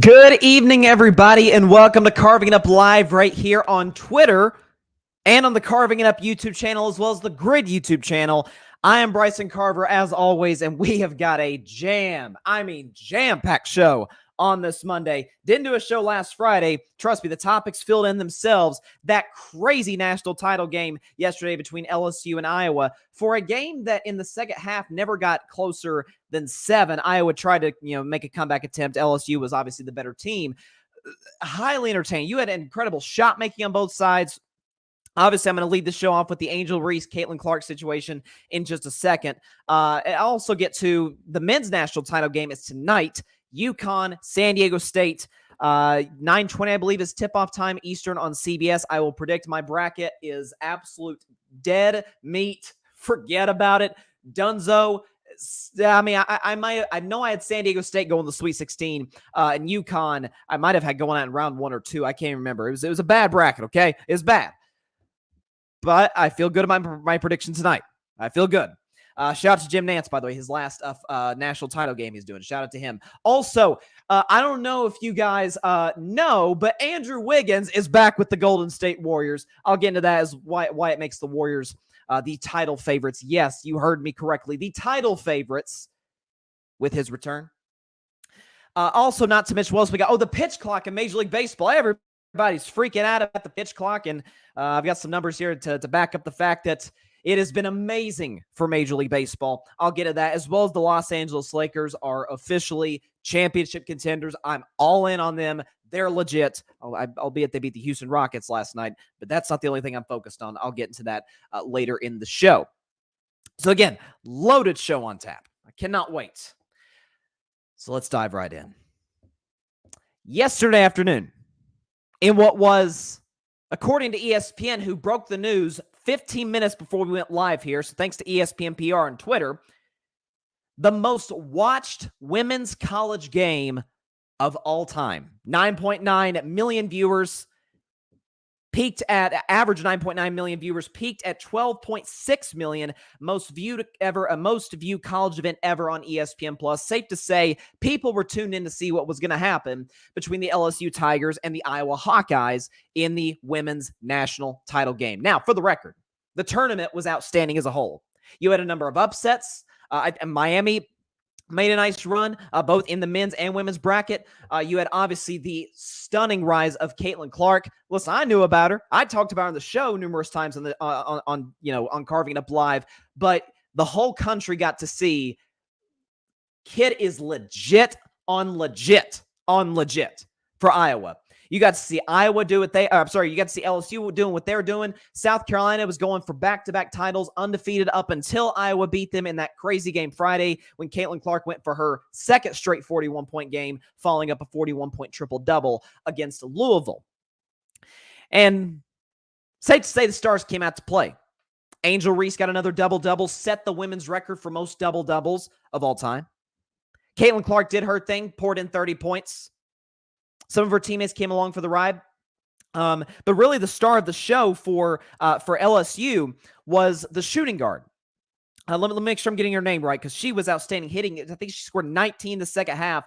Good evening, everybody, and welcome to Carving It Up Live right here on Twitter and on the Carving It Up YouTube channel, as well as the Grid YouTube channel. I am Bryson Carver, as always, and we have got a jam-packed show on this Monday. Didn't do a show last Friday. Trust me, the topics filled in themselves. That crazy national title game yesterday between LSU and Iowa, for a game that in the second half never got closer than 7. Iowa tried to, make a comeback attempt. LSU was obviously the better team. Highly entertaining. You had incredible shot making on both sides. Obviously, I'm going to lead the show off with the Angel Reese, Caitlin Clark situation in just a second. I'll also get to the men's national title game. It's tonight. UConn, San Diego State, 9:20, I believe, is tip-off time Eastern on CBS. I will predict my bracket is absolute dead meat. Forget about it. Dunzo. I know I had San Diego State going to the Sweet 16, and UConn I might have had going out in round 1 or 2. I can't remember. It was a bad bracket, okay? It was bad. But I feel good about my prediction tonight. I feel good. Shout out to Jim Nance, by the way, his last national title game he's doing. Shout out to him. Also, I don't know if you guys know, but Andrew Wiggins is back with the Golden State Warriors. I'll get into that as why it makes the Warriors the title favorites. Yes, you heard me correctly. The title favorites with his return. Also, not to mention what else we got. Oh, the pitch clock in Major League Baseball. Everybody's freaking out about the pitch clock, and I've got some numbers here to back up the fact that it has been amazing for Major League Baseball. I'll get to that, as well as the Los Angeles Lakers are officially championship contenders. I'm all in on them. They're legit, albeit they beat the Houston Rockets last night, but that's not the only thing I'm focused on. I'll get into that later in the show. So again, loaded show on tap. I cannot wait. So let's dive right in. Yesterday afternoon, in what was, according to ESPN, who broke the news 15 minutes before we went live here, so thanks to ESPN PR on Twitter, the most watched women's college game of all time. 9.9 million viewers, peaked at average 9.9 million viewers, peaked at 12.6 million, most viewed ever, a most viewed college event ever on ESPN Plus. Safe to say, people were tuned in to see what was going to happen between the LSU Tigers and the Iowa Hawkeyes in the women's national title game. Now, for the record, the tournament was outstanding as a whole. You had a number of upsets. Miami made a nice run, both in the men's and women's bracket. You had obviously the stunning rise of Caitlin Clark. Listen, I knew about her. I talked about her on the show numerous times on Carving It Up Live, but the whole country got to see kid is legit on legit for Iowa. You got to see Iowa do what you got to see LSU doing what they're doing. South Carolina was going for back-to-back titles, undefeated up until Iowa beat them in that crazy game Friday when Caitlin Clark went for her second straight 41-point game, following up a 41-point triple-double against Louisville. And safe to say the Stars came out to play. Angel Reese got another double-double, set the women's record for most double-doubles of all time. Caitlin Clark did her thing, poured in 30 points. Some of her teammates came along for the ride. But really the star of the show for LSU was the shooting guard. Let me make sure I'm getting her name right, because she was outstanding hitting. I think she scored 19 the second half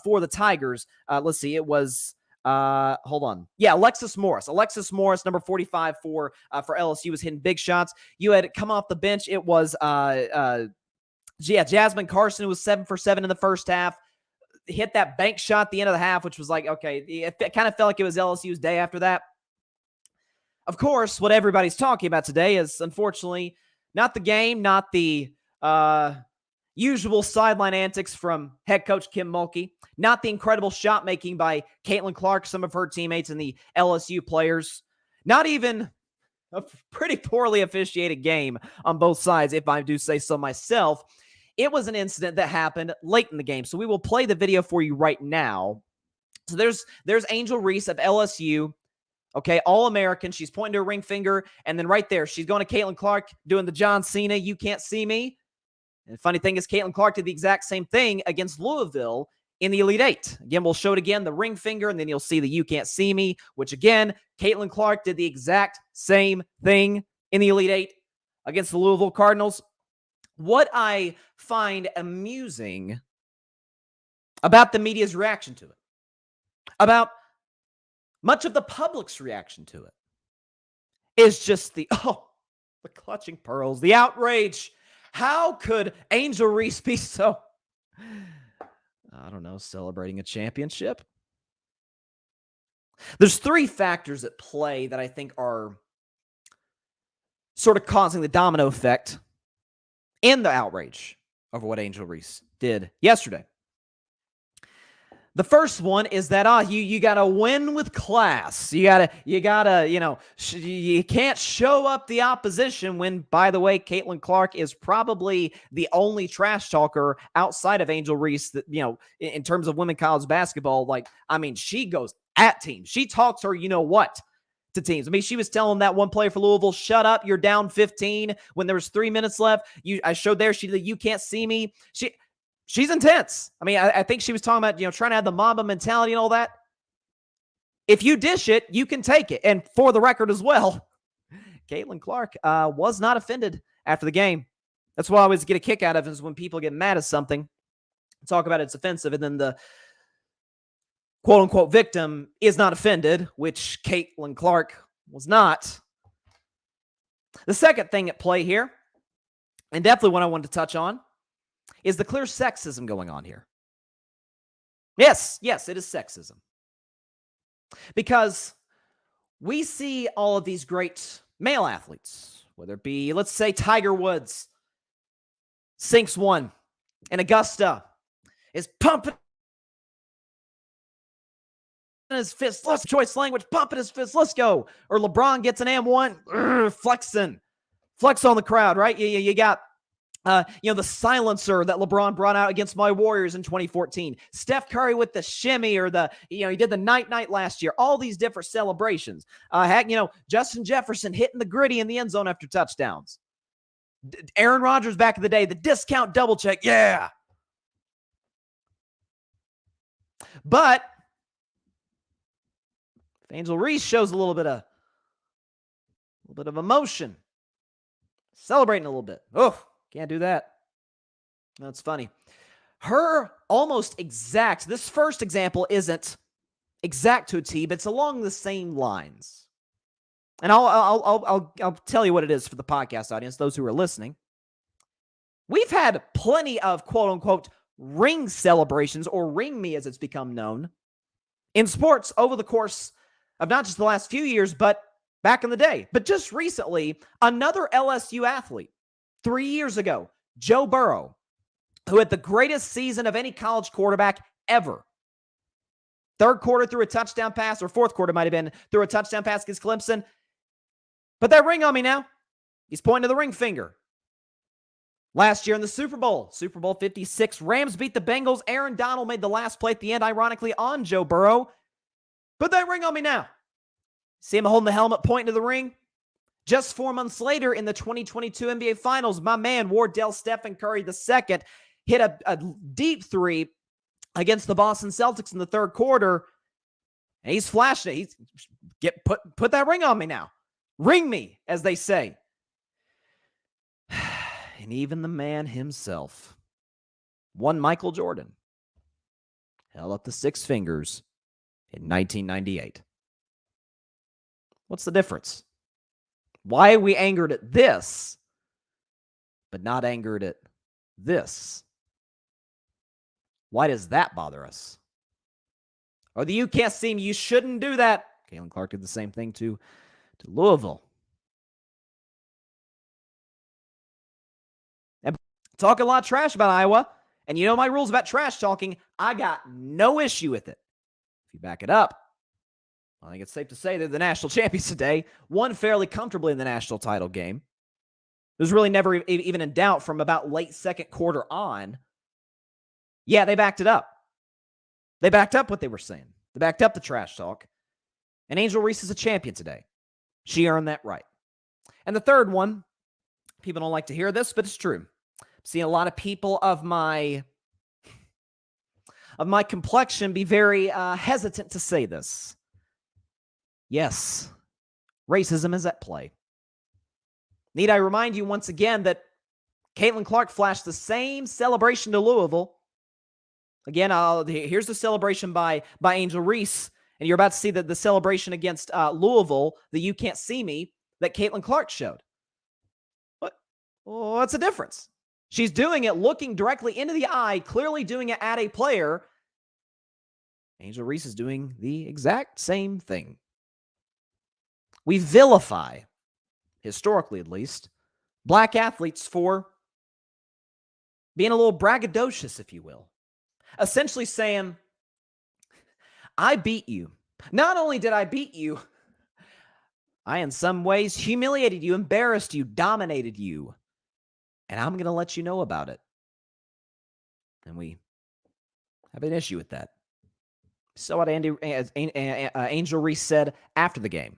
for the Tigers. Let's see. It was, hold on. Yeah, Alexis Morris. Alexis Morris, number 45 for LSU, was hitting big shots. You had come off the bench. It was, Jasmine Carson was 7 for 7 in the first half. Hit that bank shot at the end of the half, which was like, okay, it kind of felt like it was LSU's day after that. Of course, what everybody's talking about today is, unfortunately, not the game, not the usual sideline antics from head coach Kim Mulkey, not the incredible shot making by Caitlin Clark, some of her teammates, and the LSU players, not even a pretty poorly officiated game on both sides, if I do say so myself. It was an incident that happened late in the game. So we will play the video for you right now. So there's Angel Reese of LSU. Okay, All-American. She's pointing to her ring finger. And then right there, she's going to Caitlin Clark doing the John Cena, you can't see me. And the funny thing is, Caitlin Clark did the exact same thing against Louisville in the Elite Eight. Again, we'll show it again, the ring finger, and then you'll see the you can't see me, which again, Caitlin Clark did the exact same thing in the Elite Eight against the Louisville Cardinals. What I find amusing about the media's reaction to it about much of the public's reaction to it is just the clutching pearls, the outrage. How could Angel Reese be so, I don't know, celebrating a championship? There's three factors at play that I think are sort of causing the domino effect in the outrage over what Angel Reese did yesterday. The first one is that you got to win with class. You got to you can't show up the opposition when, by the way, Caitlin Clark is probably the only trash talker outside of Angel Reese that, in terms of women college basketball. She goes at teams. She talks her what to teams. She was telling that one player for Louisville, "Shut up, you're down 15" when there was 3 minutes left. I showed there, you can't see me. She's intense. I think she was talking about, trying to have the Mamba mentality and all that. If you dish it, you can take it. And for the record as well, Caitlin Clark was not offended after the game. That's what I always get a kick out of, is when people get mad at something, talk about it's offensive, and then the quote-unquote victim is not offended, which Caitlin Clark was not. The second thing at play here, and definitely what I wanted to touch on, is the clear sexism going on here. Yes, it is sexism. Because we see all of these great male athletes, whether it be, let's say, Tiger Woods, sinks one, and Augusta is pumping his fist, let's choice language, pumping his fist, let's go. Or LeBron gets an M1, flexing. Flex on the crowd, right? You got the silencer that LeBron brought out against my Warriors in 2014. Steph Curry with the shimmy, or he did the night last year. All these different celebrations. Justin Jefferson hitting the gritty in the end zone after touchdowns. Aaron Rodgers back in the day, the discount double check. Yeah. But if Angel Reese shows a little bit of emotion, celebrating a little bit. Oh, can't do that. That's funny. Her almost exact, this first example isn't exact to a T, but it's along the same lines. And I'll tell you what it is for the podcast audience, those who are listening. We've had plenty of quote unquote ring celebrations, or ring me as it's become known, in sports over the course of not just the last few years, but back in the day. But just recently, another LSU athlete, 3 years ago, Joe Burrow, who had the greatest season of any college quarterback ever. Third quarter threw a touchdown pass, or fourth quarter might have been, threw a touchdown pass against Clemson. Put that ring on me now. He's pointing to the ring finger. Last year in the Super Bowl 56, Rams beat the Bengals. Aaron Donald made the last play at the end, ironically, on Joe Burrow. Put that ring on me now. See him holding the helmet, pointing to the ring. Just 4 months later, in the 2022 NBA Finals, my man Wardell Stephen Curry II hit a deep three against the Boston Celtics in the third quarter, and he's flashing it. Put that ring on me now. Ring me, as they say. And even the man himself, one Michael Jordan, held up the six fingers in 1998. What's the difference? Why are we angered at this, but not angered at this? Why does that bother us? Or the "you can't see me, you shouldn't do that." Caitlin Clark did the same thing to Louisville. And talk a lot of trash about Iowa. And you know my rules about trash talking. I got no issue with it. If you back it up, I think it's safe to say they're the national champions today. Won fairly comfortably in the national title game. It was really never even in doubt from about late second quarter on. Yeah, they backed it up. They backed up what they were saying. They backed up the trash talk. And Angel Reese is a champion today. She earned that right. And the third one, people don't like to hear this, but it's true. I'm seeing a lot of people of my complexion be very hesitant to say this. Yes, racism is at play. Need I remind you once again that Caitlin Clark flashed the same celebration to Louisville. Again, here's the celebration by Angel Reese. And you're about to see the celebration against Louisville, the "You Can't See Me" that Caitlin Clark showed. What's the difference? She's doing it looking directly into the eye, clearly doing it at a player. Angel Reese is doing the exact same thing. We vilify, historically at least, black athletes for being a little braggadocious, if you will. Essentially saying, I beat you. Not only did I beat you, I in some ways humiliated you, embarrassed you, dominated you. And I'm going to let you know about it. And we have an issue with that. So what Angel Reese said after the game.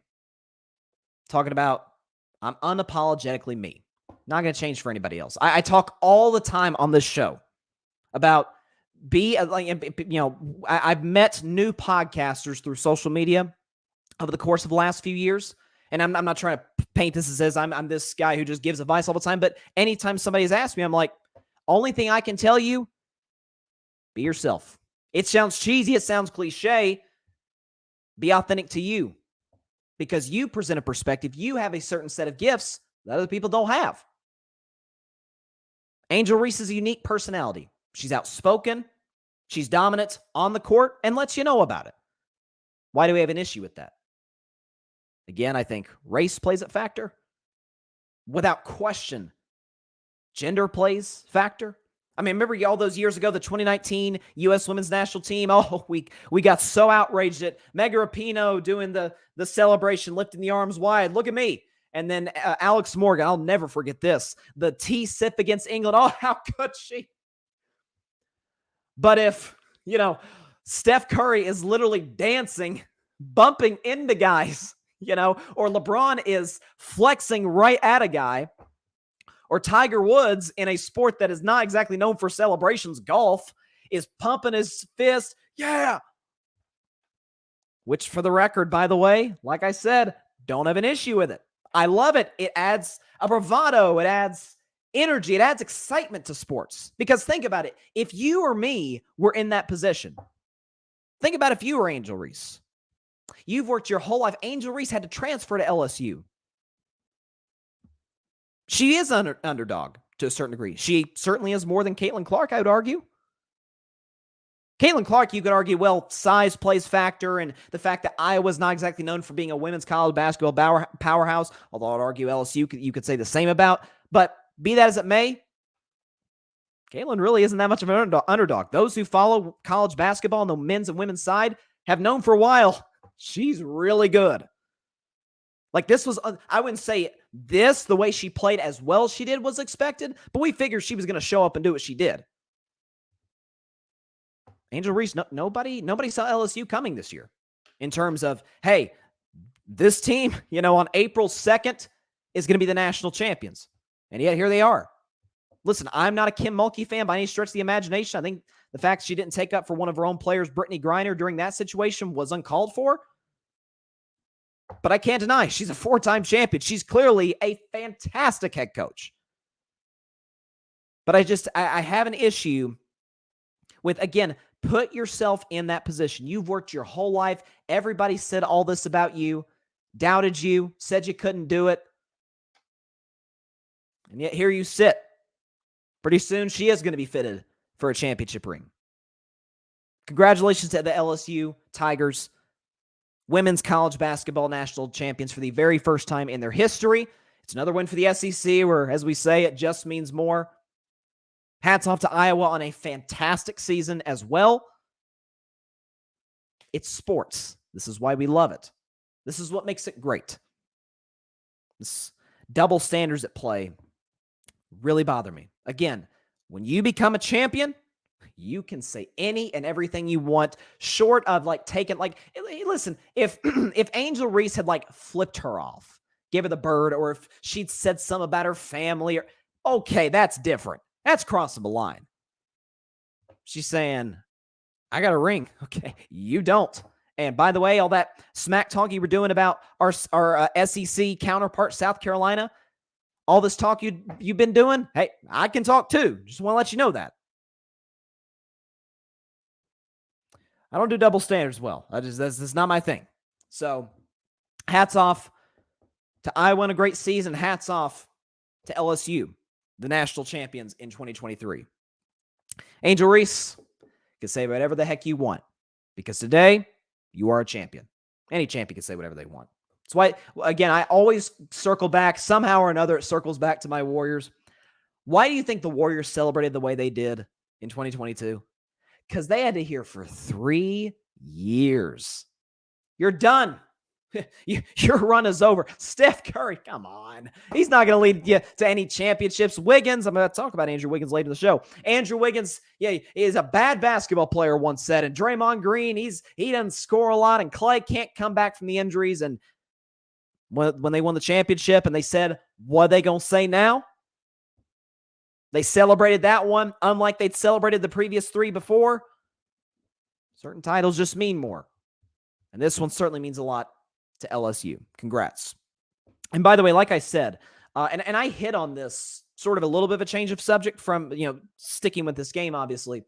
Talking about, I'm unapologetically me. Not going to change for anybody else. I talk all the time on this show about I've met new podcasters through social media over the course of the last few years. And I'm not trying to paint this as I'm this guy who just gives advice all the time. But anytime somebody has asked me, I'm like, only thing I can tell you, be yourself. It sounds cheesy. It sounds cliche. Be authentic to you. Because you present a perspective. You have a certain set of gifts that other people don't have. Angel Reese is a unique personality. She's outspoken. She's dominant on the court and lets you know about it. Why do we have an issue with that? Again, I think race plays a factor. Without question, gender plays factor. I mean, remember all those years ago, the 2019 U.S. Women's National Team? Oh, we got so outraged at Mega Rapinoe doing the celebration, lifting the arms wide. Look at me. And then Alex Morgan, I'll never forget this. The tea sip against England. Oh, how could she? But if, Steph Curry is literally dancing, bumping into guys, or LeBron is flexing right at a guy, or Tiger Woods in a sport that is not exactly known for celebrations, golf, is pumping his fist. Yeah. Which, for the record, by the way, like I said, don't have an issue with it. I love it. It adds a bravado. It adds energy. It adds excitement to sports. Because think about it. If you or me were in that position, think about if you were Angel Reese. You've worked your whole life. Angel Reese had to transfer to LSU. She is an underdog to a certain degree. She certainly is more than Caitlin Clark, I would argue. Caitlin Clark, you could argue, well, size plays factor, and the fact that Iowa's not exactly known for being a women's college basketball powerhouse, although I'd argue LSU, you could say the same about. But be that as it may, Caitlin really isn't that much of an underdog. Those who follow college basketball on the men's and women's side have known for a while she's really good. Like this was, I wouldn't say the way she played as well as she did was expected, but we figured she was going to show up and do what she did. Angel Reese, nobody saw LSU coming this year in terms of, hey, this team, on April 2nd is going to be the national champions. And yet here they are. Listen, I'm not a Kim Mulkey fan by any stretch of the imagination. I think the fact she didn't take up for one of her own players, Brittany Griner, during that situation was uncalled for. But I can't deny she's a 4-time champion. She's clearly a fantastic head coach. But I have an issue with, again, put yourself in that position. You've worked your whole life. Everybody said all this about you, doubted you, said you couldn't do it. And yet here you sit. Pretty soon she is going to be fitted for a championship ring. Congratulations to the LSU Tigers, women's college basketball national champions for the very first time in their history. It's another win for the SEC where, as we say, it just means more. Hats off to Iowa on a fantastic season as well. It's sports. This is why we love it. This is what makes it great. This double standards at play really bother me. Again, when you become a champion, you can say any and everything you want, short of listen, if Angel Reese had flipped her off, give her the bird, or if she'd said something about her family, okay, that's different. That's crossing the line. She's saying, I got a ring. Okay, you don't. And by the way, all that smack talk you were doing about our SEC counterpart, South Carolina, all this talk you've been doing, hey, I can talk too. Just want to let you know that. I don't do double standards well. That's not my thing. So hats off to Iowa in a great season. Hats off to LSU, the national champions in 2023. Angel Reese, you can say whatever the heck you want because today you are a champion. Any champion can say whatever they want. That's why, again, I always circle back. Somehow or another, it circles back to my Warriors. Why do you think the Warriors celebrated the way they did in 2022? Because they had to hear for 3 years. You're done. Your run is over. Steph Curry, come on. He's not going to lead you to any championships. Wiggins, I'm going to talk about Andrew Wiggins later in the show. Andrew Wiggins, he is a bad basketball player, once said. And Draymond Green, he doesn't score a lot. And Clay can't come back from the injuries. And when they won the championship and they said, what are they going to say now? They celebrated that one, unlike they'd celebrated the previous 3 before. Certain titles just mean more. And this one certainly means a lot to LSU. Congrats. And by the way, like I said, and I hit on this sort of a little bit of a change of subject from, sticking with this game, obviously.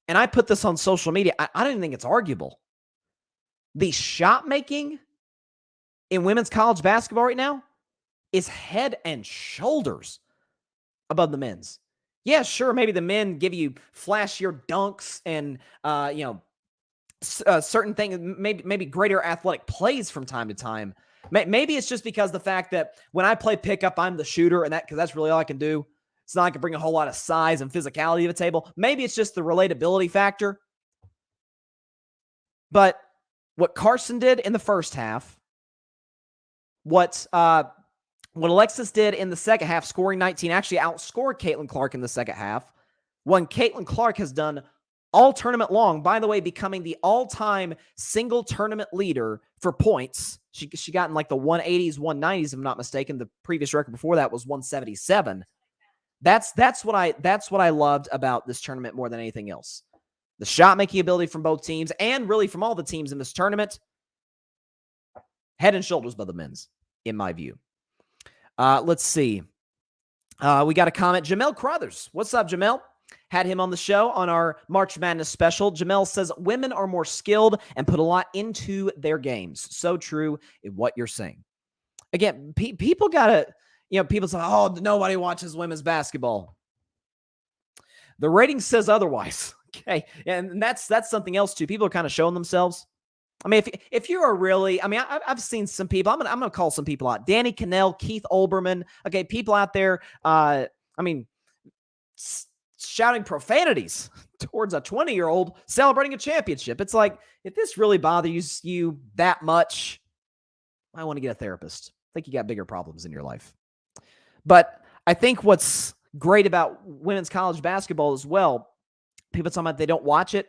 And I put this on social media. I don't even think it's arguable. The shot making in women's college basketball right now is head and shoulders above the men's. Yeah, sure, maybe the men give you flashier dunks and, certain things, maybe greater athletic plays from time to time. Maybe it's just because the fact that when I play pickup, I'm the shooter, and because that's really all I can do. It's not like I can bring a whole lot of size and physicality to the table. Maybe it's just the relatability factor. But what Carson did in the first half, what Alexis did in the second half, scoring 19, actually outscored Caitlin Clark in the second half. When Caitlin Clark has done all tournament long, by the way, becoming the all-time single tournament leader for points. She got in like the 180s, 190s, if I'm not mistaken. The previous record before that was 177. That's what I loved about this tournament more than anything else. The shot-making ability from both teams, and really from all the teams in this tournament, head and shoulders above the men's, in my view. Let's see. We got a comment. Jamel Crothers. What's up, Jamel? Had him on the show on our March Madness special. Jamel says women are more skilled and put a lot into their games. So true in what you're saying. Again, people got to, people say, oh, nobody watches women's basketball. The rating says otherwise. Okay. And that's something else too. People are kind of showing themselves. I mean, if you're a really, I've seen some people, I'm going to call some people out. Danny Cannell, Keith Olbermann. Okay. People out there, shouting profanities towards a 20-year-old celebrating a championship. It's like, if this really bothers you that much, I want to get a therapist. I think you got bigger problems in your life. But I think what's great about women's college basketball as well, people talking about they don't watch it.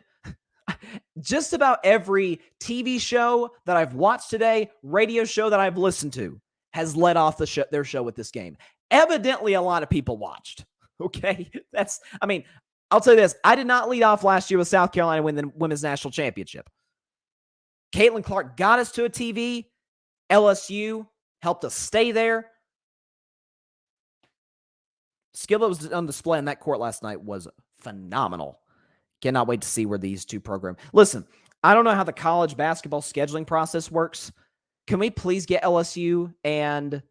Just about every TV show that I've watched today, radio show that I've listened to, has led off their show with this game. Evidently, a lot of people watched. Okay, I'll tell you this. I did not lead off last year with South Carolina win the women's national championship. Caitlin Clark got us to a TV. LSU helped us stay there. Skill that was on display on that court last night was phenomenal. Cannot wait to see where these two programs. Listen, I don't know how the college basketball scheduling process works. Can we please get LSU and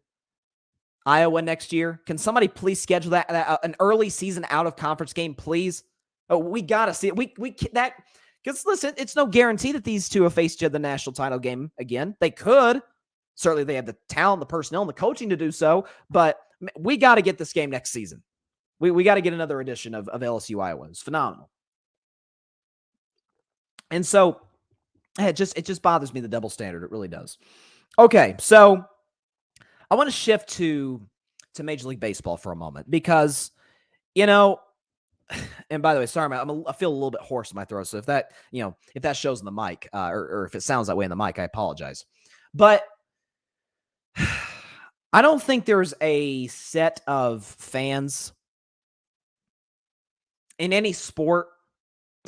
Iowa next year? Can somebody please schedule that an early season out of conference game, please? Oh, we gotta see it. Because listen, it's no guarantee that these two have faced each other in the national title game again. They could. Certainly, they have the talent, the personnel, and the coaching to do so. But we got to get this game next season. We got to get another edition of LSU Iowa. It's phenomenal. And so it just bothers me, the double standard. It really does. Okay, so I want to shift to Major League Baseball for a moment because, and by the way, sorry, I feel a little bit hoarse in my throat. So if that shows in the mic or if it sounds that way in the mic, I apologize. But I don't think there's a set of fans in any sport.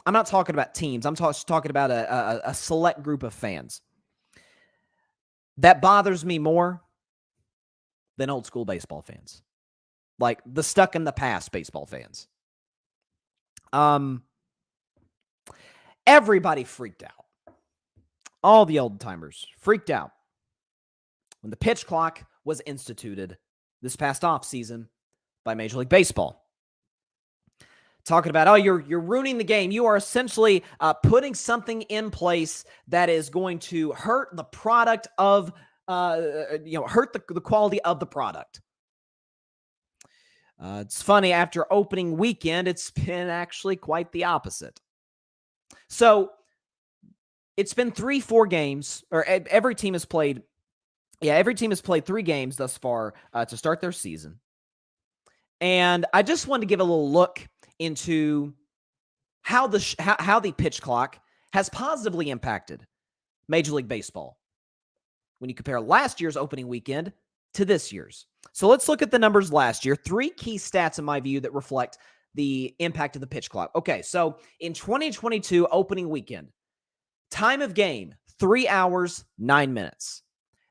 I'm not talking about teams. I'm talking about a select group of fans that bothers me more than old school baseball fans, like the stuck in the past baseball fans. Everybody freaked out. All the old timers freaked out when the pitch clock was instituted this past offseason by Major League Baseball. Talking about, oh, you're ruining the game. You are essentially putting something in place that is going to hurt the product of, hurt the quality of the product. It's funny, after opening weekend, it's been actually quite the opposite. So it's been 3-4 games, or every team has played 3 games thus far to start their season. And I just wanted to give a little look into how the pitch clock has positively impacted Major League Baseball when you compare last year's opening weekend to this year's. So let's look at the numbers last year. 3 key stats, in my view, that reflect the impact of the pitch clock. Okay, so in 2022 opening weekend, time of game, 3 hours, 9 minutes.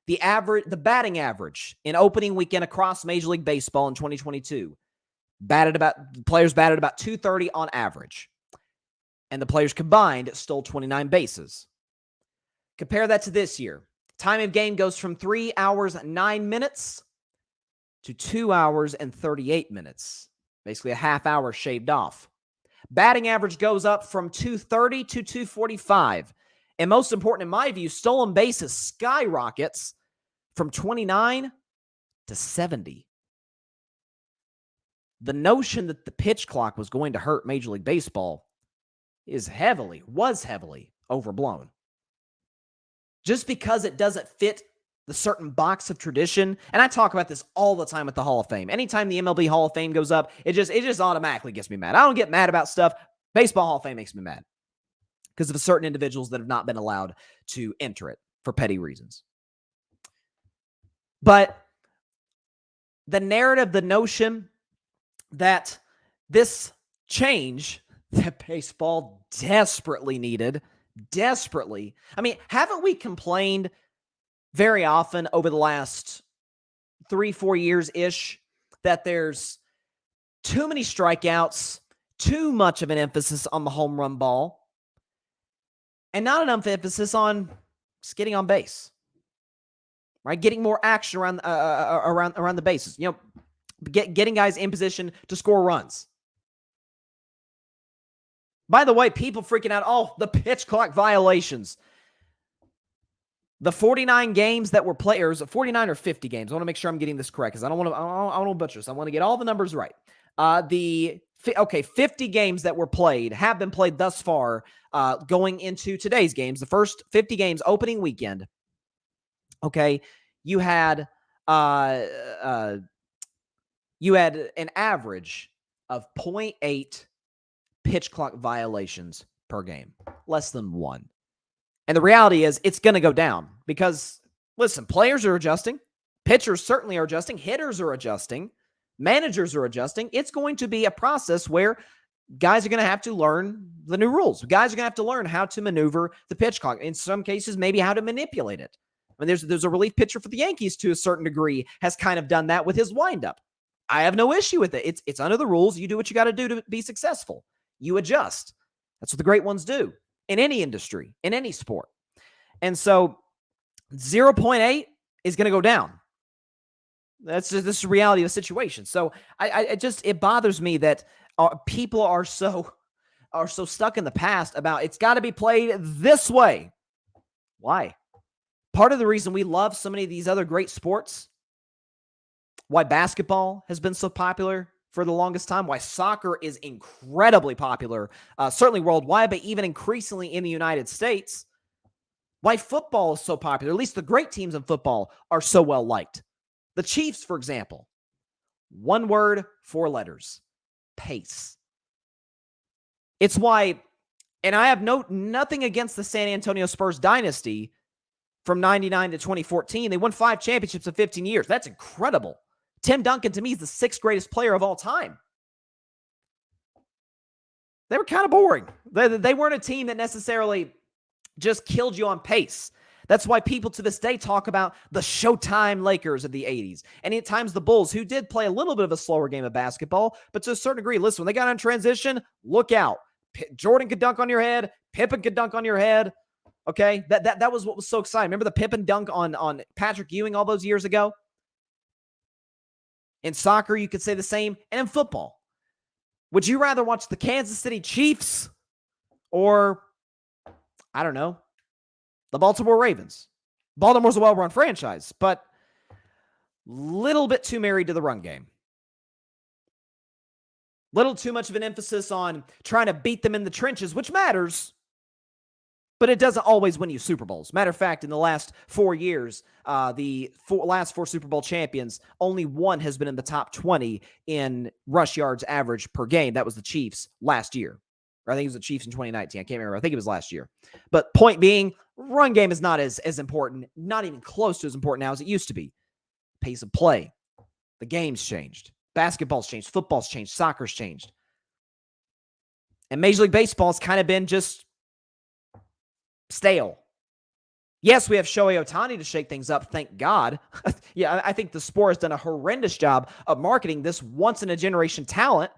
The batting average in opening weekend across Major League Baseball in 2022, players batted about 230 on average. And the players combined stole 29 bases. Compare that to this year. Time of game goes from 3 hours, 9 minutes to 2 hours and 38 minutes. Basically a half hour shaved off. Batting average goes up from 230 to 245. And most important, in my view, stolen bases skyrockets from 29 to 70. The notion that the pitch clock was going to hurt Major League Baseball was heavily overblown. Just because it doesn't fit the certain box of tradition, and I talk about this all the time with the Hall of Fame. Anytime the MLB Hall of Fame goes up, it just automatically gets me mad. I don't get mad about stuff. Baseball Hall of Fame makes me mad because of certain individuals that have not been allowed to enter it for petty reasons. But the narrative, the notion that this change that baseball desperately needed, I mean, haven't we complained very often over the last 3-4 years-ish that there's too many strikeouts, too much of an emphasis on the home run ball, and not enough emphasis on just getting on base, right? Getting more action around the bases. You know, getting guys in position to score runs. By the way, people freaking out, oh, the pitch clock violations. The 49 games that were played, or is it 49 or 50 games? I want to make sure I'm getting this correct because I don't want to butcher this. I want to get all the numbers right. 50 games that were played have been played thus far going into today's games. The first 50 games opening weekend. Okay, you had an average of 0.8 pitch clock violations per game, less than 1. And the reality is it's going to go down because, listen, players are adjusting. Pitchers certainly are adjusting. Hitters are adjusting. Managers are adjusting. It's going to be a process where guys are going to have to learn the new rules. Guys are going to have to learn how to maneuver the pitch clock. In some cases, maybe how to manipulate it. I mean, there's a relief pitcher for the Yankees to a certain degree has kind of done that with his windup. I have no issue with it. It's under the rules. You do what you got to do to be successful. You adjust. That's what the great ones do in any industry, in any sport. And so 0.8 is going to go down. That's just this reality of the situation. So it bothers me that people are so stuck in the past about it's got to be played this way. Why? Part of the reason we love so many of these other great sports, why basketball has been so popular for the longest time, why soccer is incredibly popular, certainly worldwide, but even increasingly in the United States, why football is so popular, at least the great teams in football are so well liked. The Chiefs, for example, 1 word, 4 letters, pace. It's why, and I have nothing against the San Antonio Spurs dynasty from 99 to 2014. They won 5 championships in 15 years. That's incredible. Tim Duncan, to me, is the 6th greatest player of all time. They were kind of boring. They weren't a team that necessarily just killed you on pace. That's why people to this day talk about the Showtime Lakers of the 80s. And at times the Bulls, who did play a little bit of a slower game of basketball, but to a certain degree, listen, when they got on transition, look out. Jordan could dunk on your head. Pippen could dunk on your head. Okay, that was what was so exciting. Remember the Pippen dunk on Patrick Ewing all those years ago? In soccer, you could say the same. And in football, would you rather watch the Kansas City Chiefs or, I don't know, the Baltimore Ravens? Baltimore's a well-run franchise, but little bit too married to the run game. Little too much of an emphasis on trying to beat them in the trenches, which matters, but it doesn't always win you Super Bowls. Matter of fact, in the last 4 years, last four Super Bowl champions, only one has been in the top 20 in rush yards average per game. That was the Chiefs last year. Or I think it was the Chiefs in 2019. I can't remember. I think it was last year. But point being, run game is not as important, not even close to as important now as it used to be. Pace of play. The game's changed. Basketball's changed. Football's changed. Soccer's changed. And Major League Baseball's kind of been just stale. Yes, we have Shohei Ohtani to shake things up, thank God. Yeah, I think the sport has done a horrendous job of marketing this once-in-a-generation talent.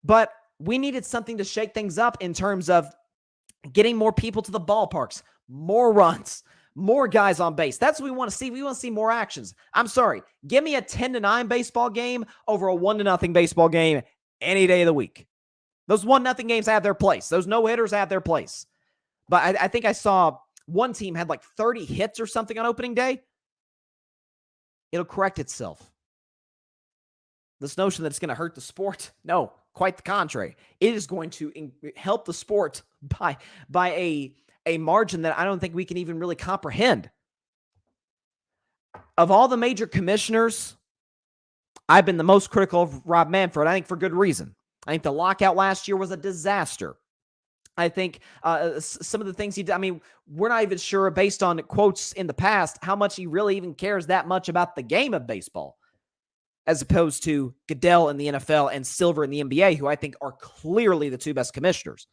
But we needed something to shake things up in terms of getting more people to the ballparks, more runs, more guys on base. That's what we want to see. We want to see more actions. I'm sorry. Give me a 10-9 baseball game over a 1-0 baseball game any day of the week. Those 1-0 games have their place. Those no-hitters have their place. But I think I saw one team had like 30 hits or something on opening day. It'll correct itself. This notion that it's going to hurt the sport, no, quite the contrary. It is going to help the sport by a margin that I don't think we can even really comprehend. Of all the major commissioners, I've been the most critical of Rob Manfred. I think for good reason. I think the lockout last year was a disaster. I think some of the things he did, I mean, we're not even sure, based on quotes in the past, how much he really even cares that much about the game of baseball, as opposed to Goodell in the NFL and Silver in the NBA, who I think are clearly the two best commissioners.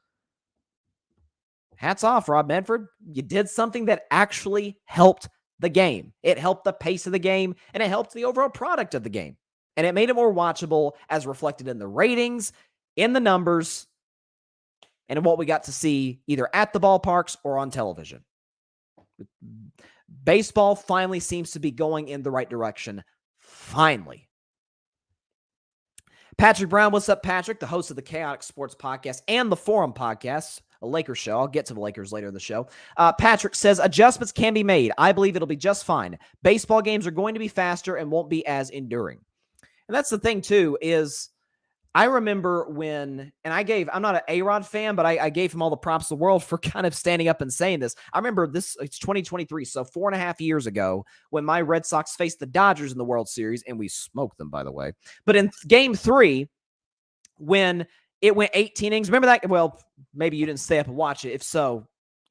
Hats off, Rob Manfred. You did something that actually helped the game. It helped the pace of the game, and it helped the overall product of the game. And it made it more watchable, as reflected in the ratings, in the numbers, and in what we got to see either at the ballparks or on television. Baseball finally seems to be going in the right direction. Finally. Patrick Brown, what's up, Patrick? The host of the Chaotic Sports Podcast and the Forum Podcast, a Lakers show. I'll get to the Lakers later in the show. Patrick says, adjustments can be made. I believe it'll be just fine. Baseball games are going to be faster and won't be as enduring. And that's the thing, too, is I remember when, and I'm not an A-Rod fan, but I gave him all the props in the world for kind of standing up and saying this. I remember this, it's 2023, so 4.5 years ago, when my Red Sox faced the Dodgers in the World Series, and we smoked them, by the way. But in Game 3, when it went 18 innings, remember that? Well, maybe you didn't stay up and watch it. If so,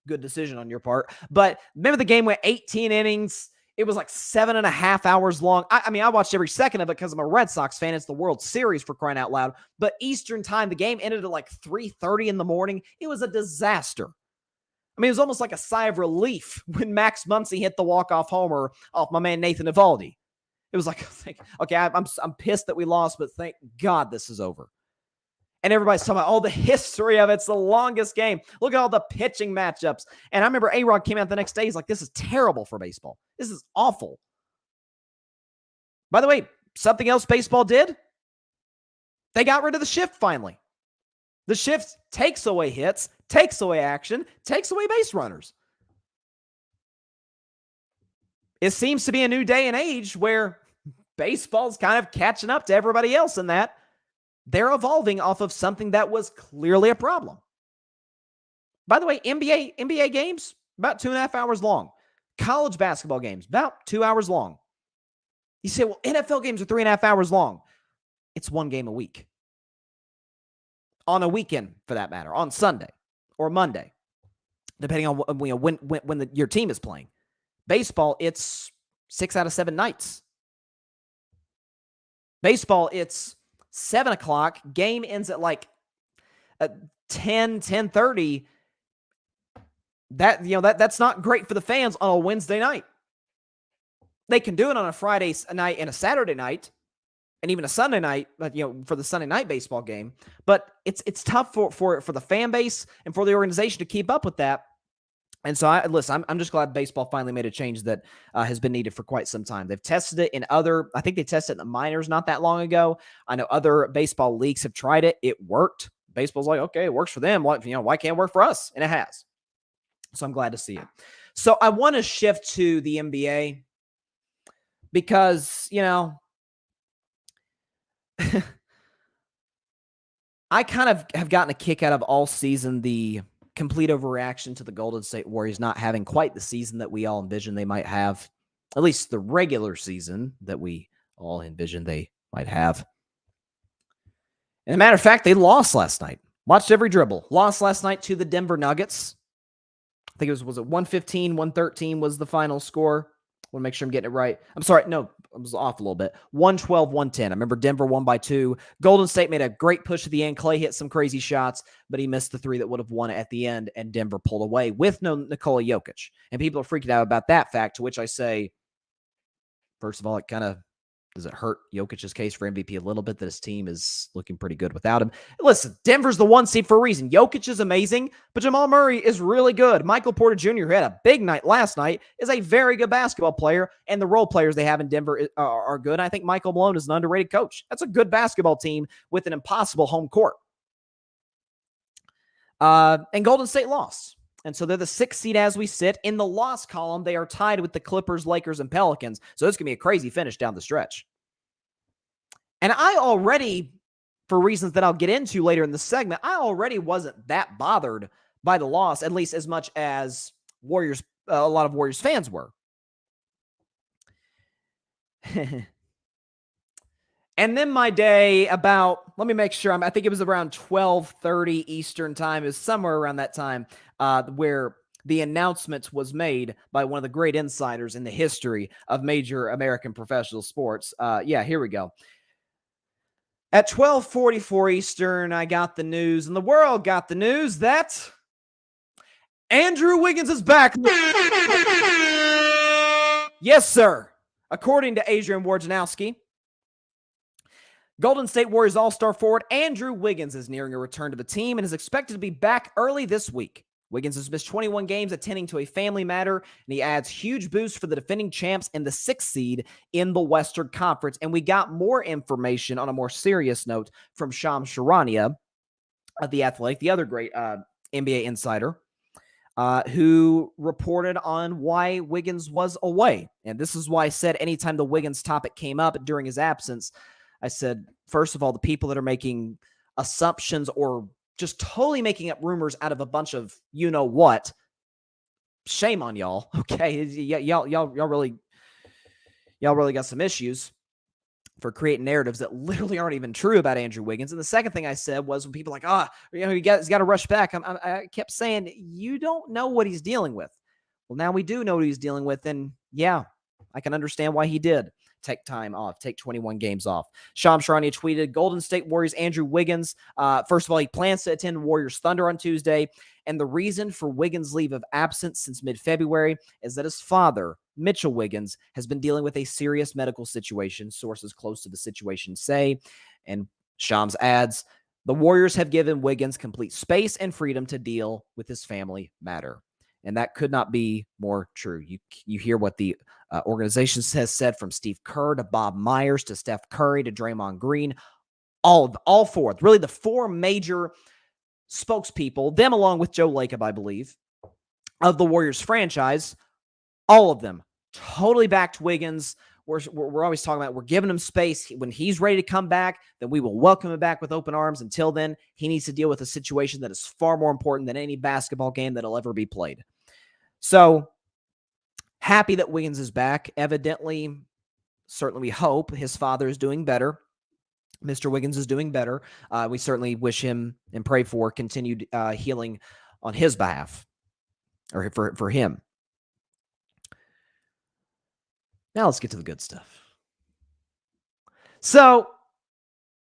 good decision on your part. But remember the game went 18 innings. It was like 7.5 hours long. I mean, I watched every second of it because I'm a Red Sox fan. It's the World Series, for crying out loud. But Eastern time, the game ended at like 3:30 in the morning. It was a disaster. I mean, it was almost like a sigh of relief when Max Muncy hit the walk-off homer off my man Nathan Eovaldi. It was like, okay, I'm pissed that we lost, but thank God this is over. And everybody's talking about, the history of it. It's the longest game. Look at all the pitching matchups. And I remember A-Rod came out the next day. He's like, this is terrible for baseball. This is awful. By the way, something else baseball did, they got rid of the shift finally. The shift takes away hits, takes away action, takes away base runners. It seems to be a new day and age where baseball's kind of catching up to everybody else in that. They're evolving off of something that was clearly a problem. By the way, NBA games, about 2.5 hours long. College basketball games, about 2 hours long. You say, well, NFL games are 3.5 hours long. It's one game a week. On a weekend, for that matter, on Sunday or Monday, depending on when your team is playing. Baseball, it's 6 out of 7 nights. Baseball, it's 7 o'clock. Game ends at like 10:30. That's not great for the fans on a Wednesday night. They can do it on a Friday night and a Saturday night, and even a Sunday night, for the Sunday night baseball game. But it's tough for the fan base and for the organization to keep up with that. And so, I'm just glad baseball finally made a change that has been needed for quite some time. They've tested it in I think they tested it in the minors not that long ago. I know other baseball leagues have tried it. It worked. Baseball's like, okay, it works for them. Why can't it work for us? And it has. So I'm glad to see it. So I want to shift to the NBA because, I kind of have gotten a kick out of all season the complete overreaction to the Golden State Warriors not having quite the season that we all envisioned they might have, at least the regular season that we all envisioned they might have. And as a matter of fact, they lost last night. Watched every dribble. Lost last night to the Denver Nuggets. I think it was it 115, 113 was the final score. I want to make sure I'm getting it right. I'm sorry. No, I was off a little bit. 112, 110. I remember Denver won by 2. Golden State made a great push at the end. Clay hit some crazy shots, but he missed the 3 that would have won it at the end, and Denver pulled away with no Nikola Jokic. And people are freaking out about that fact, to which I say, first of all, does it hurt Jokic's case for MVP a little bit that his team is looking pretty good without him? Listen, Denver's the 1 seed for a reason. Jokic is amazing, but Jamal Murray is really good. Michael Porter Jr., who had a big night last night, is a very good basketball player, and the role players they have in Denver are good. I think Michael Malone is an underrated coach. That's a good basketball team with an impossible home court. And Golden State lost. And so they're the 6th seed as we sit. In the loss column, they are tied with the Clippers, Lakers, and Pelicans. So it's going to be a crazy finish down the stretch. And I already, for reasons that I'll get into later in the segment, I already wasn't that bothered by the loss, at least as much as a lot of Warriors fans were. And then my day let me make sure, I think it was around 12:30 Eastern time. It was somewhere around that time where the announcement was made by one of the great insiders in the history of major American professional sports. Here we go. At 12:44 Eastern, I got the news, and the world got the news that Andrew Wiggins is back. Yes, sir. According to Adrian Wojnarowski, Golden State Warriors All-Star forward Andrew Wiggins is nearing a return to the team and is expected to be back early this week. Wiggins has missed 21 games attending to a family matter, and he adds huge boost for the defending champs and the 6th seed in the Western Conference. And we got more information on a more serious note from Shams Charania of The Athletic, the other great NBA insider, who reported on why Wiggins was away. And this is why I said anytime the Wiggins topic came up during his absence, I said, first of all, the people that are making assumptions or just totally making up rumors out of a bunch of what, shame on y'all. Okay, y'all really got some issues for creating narratives that literally aren't even true about Andrew Wiggins. And the second thing I said was when people are like, he's got to rush back. I kept saying, you don't know what he's dealing with. Well, now we do know what he's dealing with, and yeah, I can understand why he did take time off, take 21 games off. Shams Charania tweeted, Golden State Warriors Andrew Wiggins. First of all, he plans to attend Warriors Thunder on Tuesday. And the reason for Wiggins' leave of absence since mid-February is that his father, Mitchell Wiggins, has been dealing with a serious medical situation, sources close to the situation say. And Shams adds, the Warriors have given Wiggins complete space and freedom to deal with his family matter. And that could not be more true. You hear what the organization has said, from Steve Kerr to Bob Myers to Steph Curry to Draymond Green, all 4, really the 4 major spokespeople, them along with Joe Lacob, I believe, of the Warriors franchise, all of them totally backed Wiggins. We're always talking about we're giving him space. When he's ready to come back, then we will welcome him back with open arms. Until then, he needs to deal with a situation that is far more important than any basketball game that'll ever be played. So happy that Wiggins is back. Evidently, certainly we hope his father is doing better. Mr. Wiggins is doing better. We certainly wish him and pray for continued healing on his behalf, or for him. Now let's get to the good stuff. So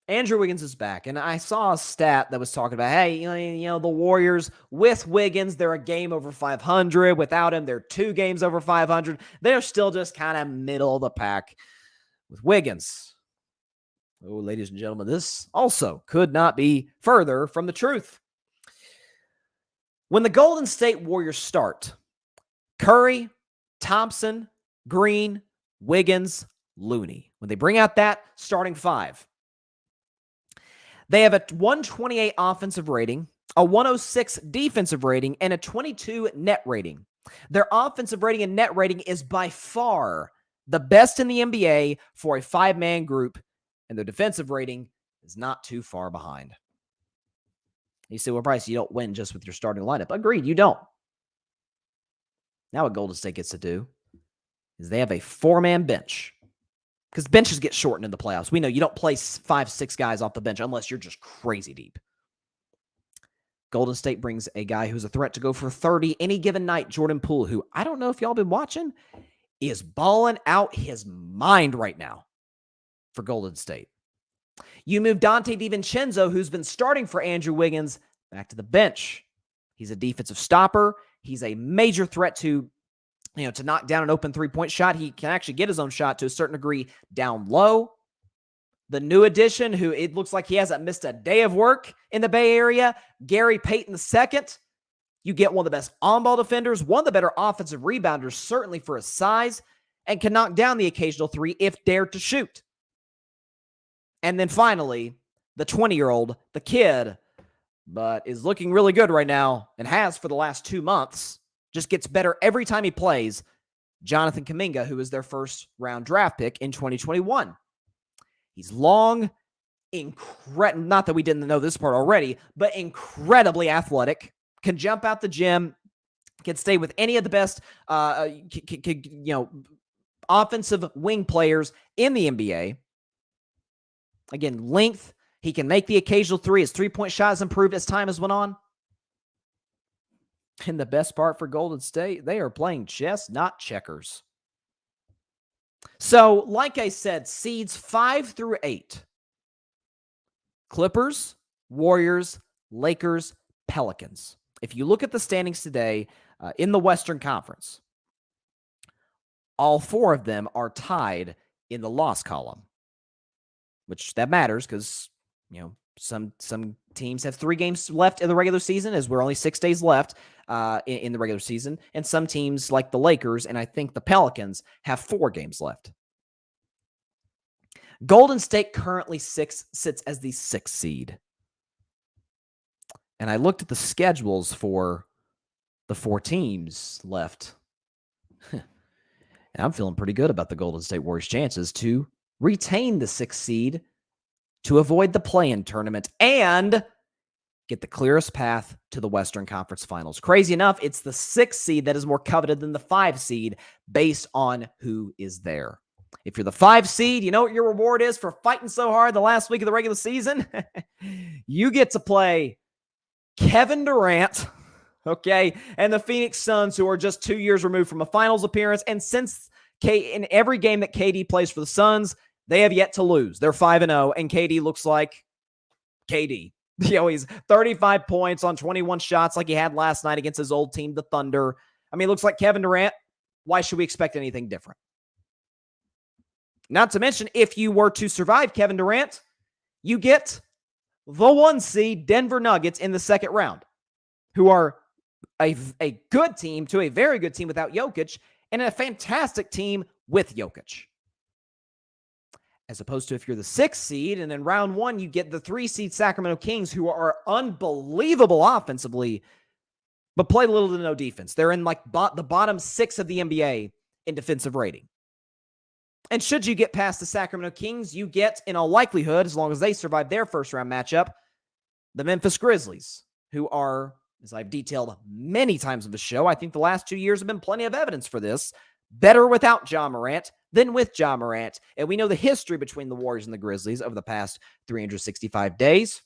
Andrew Wiggins is back, and I saw a stat that was talking about, hey, the Warriors with Wiggins, they're a game over 500. Without him, they're 2 games over 500. They're still just kind of middle of the pack with Wiggins. Oh, ladies and gentlemen, this also could not be further from the truth. When the Golden State Warriors start, Curry, Thompson, Green, Wiggins, Looney. When they bring out that starting five, they have a 128 offensive rating, a 106 defensive rating, and a 22 net rating. Their offensive rating and net rating is by far the best in the NBA for a five-man group, and their defensive rating is not too far behind. You say, well, Bryce, you don't win just with your starting lineup. Agreed, you don't. Now what Golden State gets to do is they have a four-man bench, because benches get shortened in the playoffs. We know you don't play 5-6 guys off the bench unless you're just crazy deep. Golden State brings a guy who's a threat to go for 30 any given night, Jordan Poole, who I don't know if y'all been watching, is balling out his mind right now for Golden State. You move Dante DiVincenzo, who's been starting for Andrew Wiggins, back to the bench. He's a defensive stopper. He's a major threat to knock down an open three-point shot. He can actually get his own shot to a certain degree down low. The new addition, who it looks like he hasn't missed a day of work in the Bay Area, Gary Payton II. You get one of the best on-ball defenders, one of the better offensive rebounders, certainly for his size, and can knock down the occasional three if dared to shoot. And then finally, the 20-year-old, the kid, but is looking really good right now and has for the last 2 months, just gets better every time he plays, Jonathan Kuminga, who is their first-round draft pick in 2021. He's long, not that we didn't know this part already, but incredibly athletic, can jump out the gym, can stay with any of the best offensive wing players in the NBA. Again, length. He can make the occasional three. His three-point shot has improved as time has went on. And the best part for Golden State, they are playing chess, not checkers. So, like I said, seeds 5 through 8. Clippers, Warriors, Lakers, Pelicans. If you look at the standings today in the Western Conference, all 4 of them are tied in the loss column, which that matters because, some teams have 3 games left in the regular season, as we're only 6 days left in the regular season. And some teams like the Lakers and I think the Pelicans have 4 games left. Golden State currently sits as the 6th seed. And I looked at the schedules for the 4 teams left. And I'm feeling pretty good about the Golden State Warriors' chances to retain the 6th seed, to avoid the play-in tournament, and get the clearest path to the Western Conference Finals. Crazy enough, it's the 6th seed that is more coveted than the 5 seed based on who is there. If you're the 5 seed, you know what your reward is for fighting so hard the last week of the regular season? You get to play Kevin Durant, okay, and the Phoenix Suns, who are just 2 years removed from a finals appearance. And since in every game that KD plays for the Suns, they have yet to lose. They're 5-0, and KD looks like KD. He's 35 points on 21 shots like he had last night against his old team, the Thunder. I mean, it looks like Kevin Durant. Why should we expect anything different? Not to mention, if you were to survive Kevin Durant, you get the 1 seed Denver Nuggets in the second round, who are a good team to a very good team without Jokic, and a fantastic team with Jokic. As opposed to if you're the 6th seed, and in round 1, you get the 3 seed Sacramento Kings, who are unbelievable offensively, but play little to no defense. They're in like the bottom 6 of the NBA in defensive rating. And should you get past the Sacramento Kings, you get, in all likelihood, as long as they survive their first-round matchup, the Memphis Grizzlies, who are, as I've detailed many times on the show, I think the last 2 years have been plenty of evidence for this, better without Ja Morant than with Ja Morant. And we know the history between the Warriors and the Grizzlies over the past 365 days.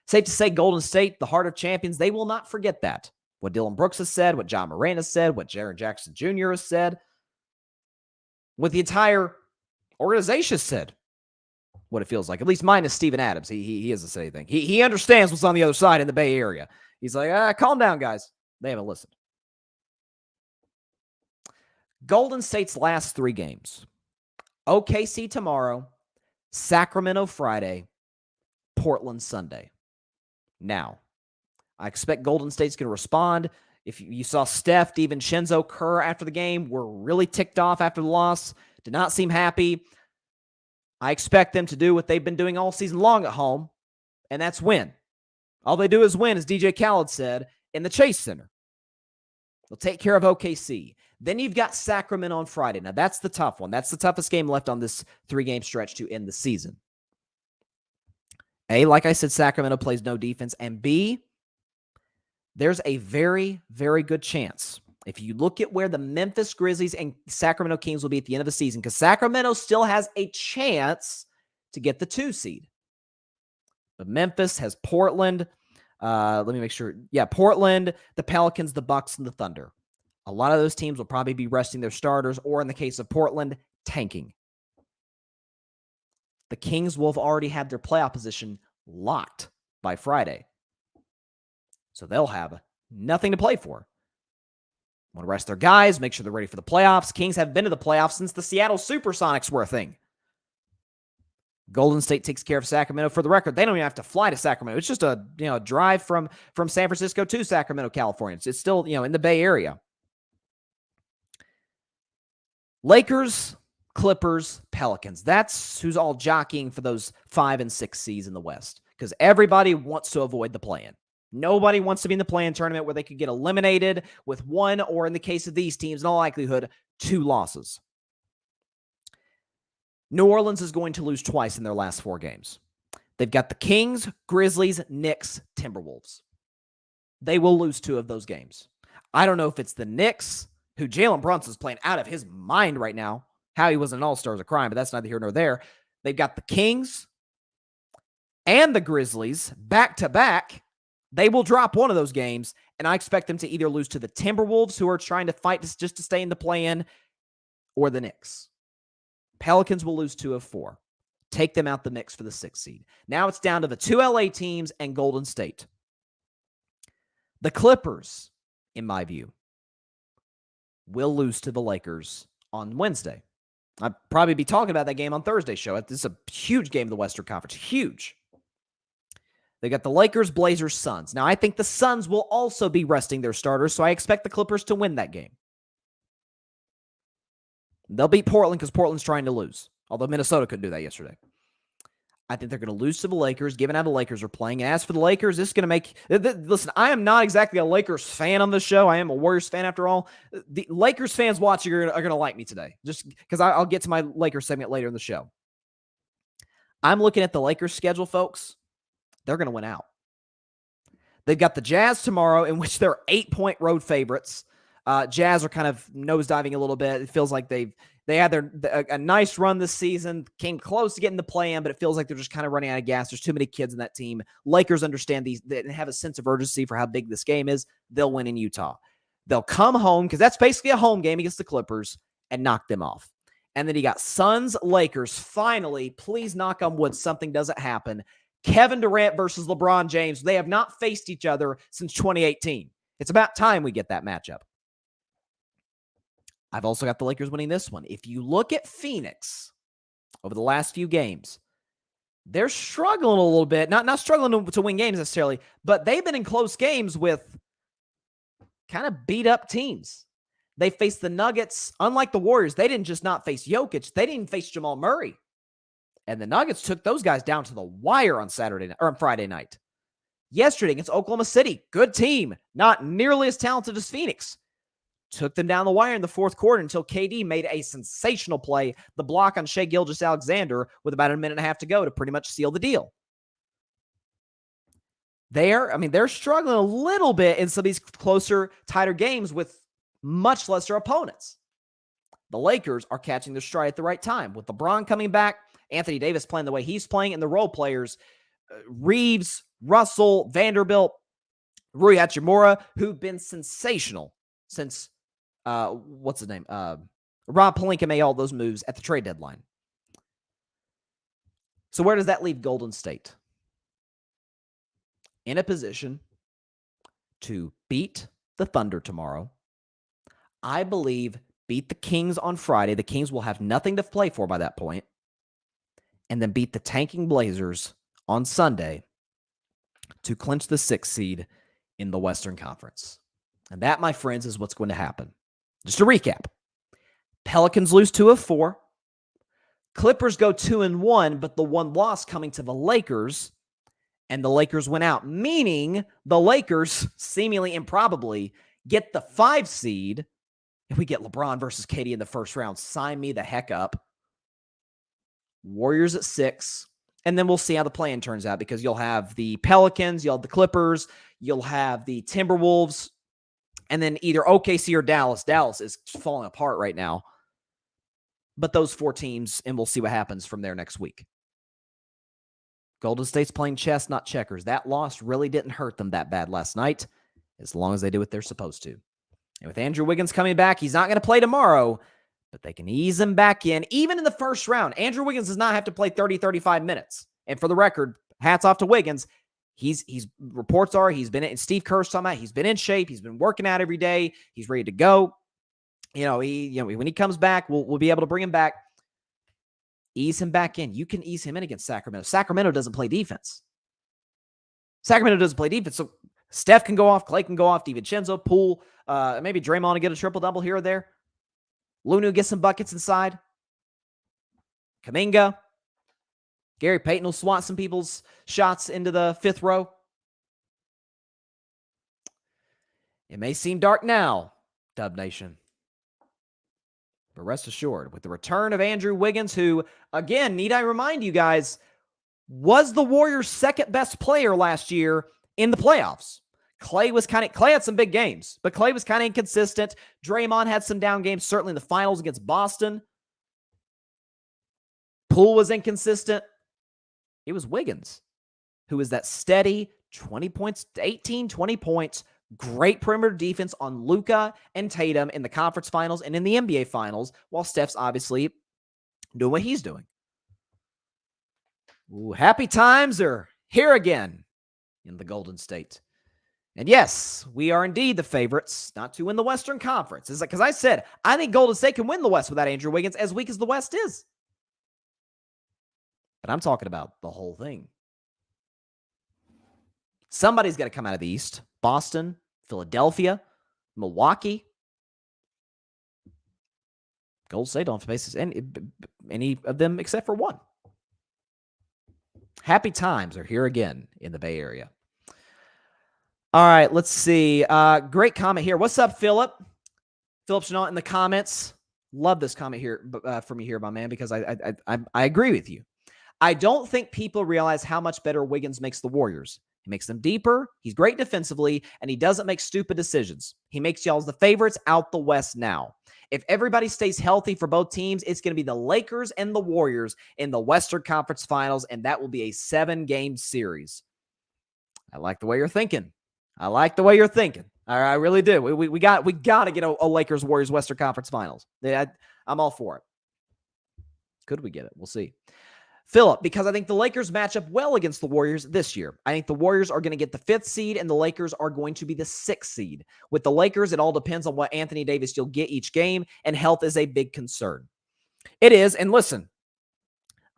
Safe to say, Golden State, the heart of champions, they will not forget that. What Dylan Brooks has said, what Ja Morant has said, what Jaren Jackson Jr. has said, what the entire organization said, what it feels like, at least minus Steven Adams. He hasn't said anything. He understands what's on the other side in the Bay Area. He's like, calm down, guys. They haven't listened. Golden State's last 3 games. OKC tomorrow, Sacramento Friday, Portland Sunday. Now, I expect Golden State's going to respond. If you saw Steph, DiVincenzo, Kerr after the game, were really ticked off after the loss, did not seem happy. I expect them to do what they've been doing all season long at home, and that's win. All they do is win, as DJ Khaled said, in the Chase Center. They'll take care of OKC. Then you've got Sacramento on Friday. Now, that's the tough one. That's the toughest game left on this 3-game stretch to end the season. A, like I said, Sacramento plays no defense. And B, there's a very, very good chance, if you look at where the Memphis Grizzlies and Sacramento Kings will be at the end of the season, because Sacramento still has a chance to get the 2 seed. But Memphis has Portland. Let me make sure. Yeah, Portland, the Pelicans, the Bucks, and the Thunder. A lot of those teams will probably be resting their starters, or in the case of Portland, tanking. The Kings will have already had their playoff position locked by Friday. So they'll have nothing to play for. Want to rest their guys, make sure they're ready for the playoffs. Kings haven't been to the playoffs since the Seattle Supersonics were a thing. Golden State takes care of Sacramento. For the record, they don't even have to fly to Sacramento. It's just a drive from San Francisco to Sacramento, California. It's still in the Bay Area. Lakers, Clippers, Pelicans. That's who's all jockeying for those 5 and 6 seeds in the West, because everybody wants to avoid the play-in. Nobody wants to be in the play-in tournament where they could get eliminated with 1, or in the case of these teams, in all likelihood, 2 losses. New Orleans is going to lose twice in their last 4 games. They've got the Kings, Grizzlies, Knicks, Timberwolves. They will lose 2 of those games. I don't know if it's the Knicks, who Jalen Brunson's playing out of his mind right now. How he was an all-star is a crime, but that's neither here nor there. They've got the Kings and the Grizzlies back-to-back. They will drop one of those games, and I expect them to either lose to the Timberwolves, who are trying to fight just to stay in the play-in, or the Knicks. Pelicans will lose 2 of 4. Take them out the mix for the 6th seed. Now it's down to the 2 LA teams and Golden State. The Clippers, in my view, will lose to the Lakers on Wednesday. I'll probably be talking about that game on Thursday's show. It's a huge game in the Western Conference. Huge. They got the Lakers, Blazers, Suns. Now, I think the Suns will also be resting their starters, so I expect the Clippers to win that game. They'll beat Portland because Portland's trying to lose, although Minnesota couldn't do that yesterday. I think they're going to lose to the Lakers, given how the Lakers are playing. And as for the Lakers, this is going to make... Listen, I am not exactly a Lakers fan on this show. I am a Warriors fan after all. The Lakers fans watching are going to like me today, just because I'll get to my Lakers segment later in the show. I'm looking at the Lakers schedule, folks. They're going to win out. They've got the Jazz tomorrow, in which they're 8-point road favorites. Jazz are kind of nosediving a little bit. It feels like they had a nice run this season, came close to getting the play-in, but it feels like they're just kind of running out of gas. There's too many kids in that team. Lakers understand these and have a sense of urgency for how big this game is. They'll win in Utah. They'll come home, because that's basically a home game against the Clippers, and knock them off. And then you got Suns, Lakers. Finally, please knock on wood, something doesn't happen. Kevin Durant versus LeBron James. They have not faced each other since 2018. It's about time we get that matchup. I've also got the Lakers winning this one. If you look at Phoenix over the last few games, they're struggling a little bit. Not struggling to win games necessarily, but they've been in close games with kind of beat up teams. They faced the Nuggets. Unlike the Warriors, they didn't just not face Jokic. They didn't face Jamal Murray. And the Nuggets took those guys down to the wire on Friday night. Yesterday against Oklahoma City, good team, not nearly as talented as Phoenix. Took them down the wire in the 4th quarter until KD made a sensational play, the block on Shai Gilgeous-Alexander, with about a minute and a half to go to pretty much seal the deal. They're struggling a little bit in some of these closer, tighter games with much lesser opponents. The Lakers are catching their stride at the right time, with LeBron coming back, Anthony Davis playing the way he's playing, and the role players, Reeves, Russell, Vanderbilt, Rui Hachimura, who've been sensational since, what's his name? Rob Pelinka made all those moves at the trade deadline. So where does that leave Golden State? In a position to beat the Thunder tomorrow. I believe beat the Kings on Friday. The Kings will have nothing to play for by that point. and then beat the tanking Blazers on Sunday to clinch the 6th seed in the Western Conference. And that, my friends, is what's going to happen. Just to recap, Pelicans lose 2 of 4. Clippers go 2-1, but the one loss coming to the Lakers, and the Lakers went out, meaning the Lakers, seemingly improbably, get the 5 seed. If we get LeBron versus KD in the first round, sign me the heck up. Warriors at 6, and then we'll see how the play-in turns out, because you'll have the Pelicans, you'll have the Clippers, you'll have the Timberwolves, and then either OKC or Dallas. Dallas is falling apart right now. But those 4 teams, and we'll see what happens from there next week. Golden State's playing chess, not checkers. That loss really didn't hurt them that bad last night, as long as they do what they're supposed to. And with Andrew Wiggins coming back, he's not going to play tomorrow, but they can ease him back in, even in the first round. Andrew Wiggins does not have to play 30, 35 minutes. And for the record, hats off to Wiggins. Reports are he's been in, Steve Kerr's talking about, he's been in shape. He's been working out every day. He's ready to go. When he comes back, we'll be able to bring him back, ease him back in. You can ease him in against Sacramento. Sacramento doesn't play defense. So Steph can go off, Clay can go off, DiVincenzo, Poole, maybe Draymond to get a triple-double here or there. Lunu gets some buckets inside. Kuminga. Gary Payton will swat some people's shots into the 5th row. It may seem dark now, Dub Nation. But rest assured, with the return of Andrew Wiggins, who, again, need I remind you guys, was the Warriors' 2nd best player last year in the playoffs. Clay had some big games, but Clay was kind of inconsistent. Draymond had some down games, certainly in the finals against Boston. Poole was inconsistent. It was Wiggins, who was that steady 20 points, 18, 20 points, great perimeter defense on Luka and Tatum in the conference finals and in the NBA finals, while Steph's obviously doing what he's doing. Ooh, happy times are here again in the Golden State. And yes, we are indeed the favorites not to win the Western Conference. It's like, because I said, I think Golden State can win the West without Andrew Wiggins, as weak as the West is. But I'm talking about the whole thing. Somebody's got to come out of the East. Boston, Philadelphia, Milwaukee. Golden State don't face any of them except for one. Happy times are here again in the Bay Area. All right, let's see. Great comment here. What's up, Philip? Philip Chenault in the comments. Love this comment here from you here, my man, because I agree with you. I don't think people realize how much better Wiggins makes the Warriors. He makes them deeper. He's great defensively, and he doesn't make stupid decisions. He makes y'all the favorites out the West now. If everybody stays healthy for both teams, it's going to be the Lakers and the Warriors in the Western Conference Finals, and that will be a 7-game series. I like the way you're thinking. I really do. We got to get a Lakers-Warriors Western Conference Finals. I'm all for it. Could we get it? We'll see. Philip, because I think the Lakers match up well against the Warriors this year. I think the Warriors are going to get the 5th seed, and the Lakers are going to be the 6th seed. With the Lakers, it all depends on what Anthony Davis you'll get each game, and health is a big concern. It is, and listen,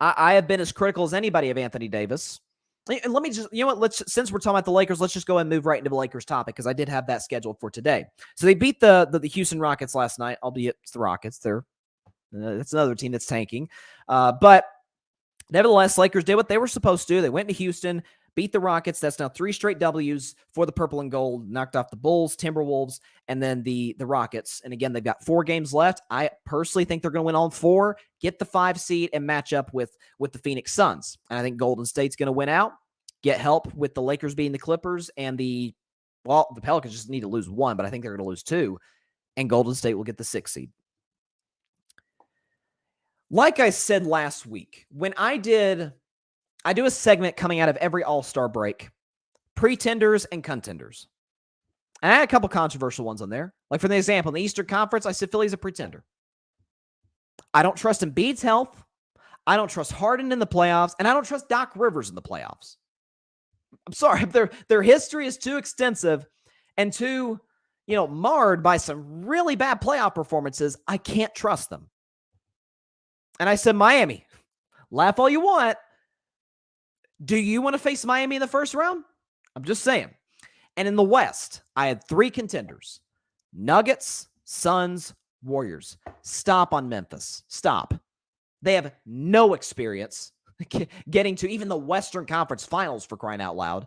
I have been as critical as anybody of Anthony Davis. And let me just, since we're talking about the Lakers, let's just go ahead and move right into the Lakers topic, because I did have that scheduled for today. So they beat the Houston Rockets last night, albeit it's the Rockets. That's another team that's tanking. But nevertheless, Lakers did what they were supposed to do. They went to Houston, beat the Rockets. That's now 3 straight W's for the purple and gold. Knocked off the Bulls, Timberwolves, and then the Rockets. And again, they've got 4 games left. I personally think they're going to win all 4, get the 5 seed, and match up with the Phoenix Suns. And I think Golden State's going to win out, get help with the Lakers beating the Clippers, and the Pelicans just need to lose 1, but I think they're going to lose 2, and Golden State will get the 6th seed. Like I said last week, when I do a segment coming out of every All-Star break, pretenders and contenders. And I had a couple controversial ones on there. Like for the example, in the Eastern Conference, I said Philly's a pretender. I don't trust Embiid's health. I don't trust Harden in the playoffs, and I don't trust Doc Rivers in the playoffs. I'm sorry, their history is too extensive and too, marred by some really bad playoff performances. I can't trust them. And I said Miami. Laugh all you want. Do you want to face Miami in the first round? I'm just saying. And in the West, I had 3 contenders: Nuggets, Suns, Warriors. Stop on Memphis. Stop. They have no experience getting to even the Western Conference Finals, for crying out loud.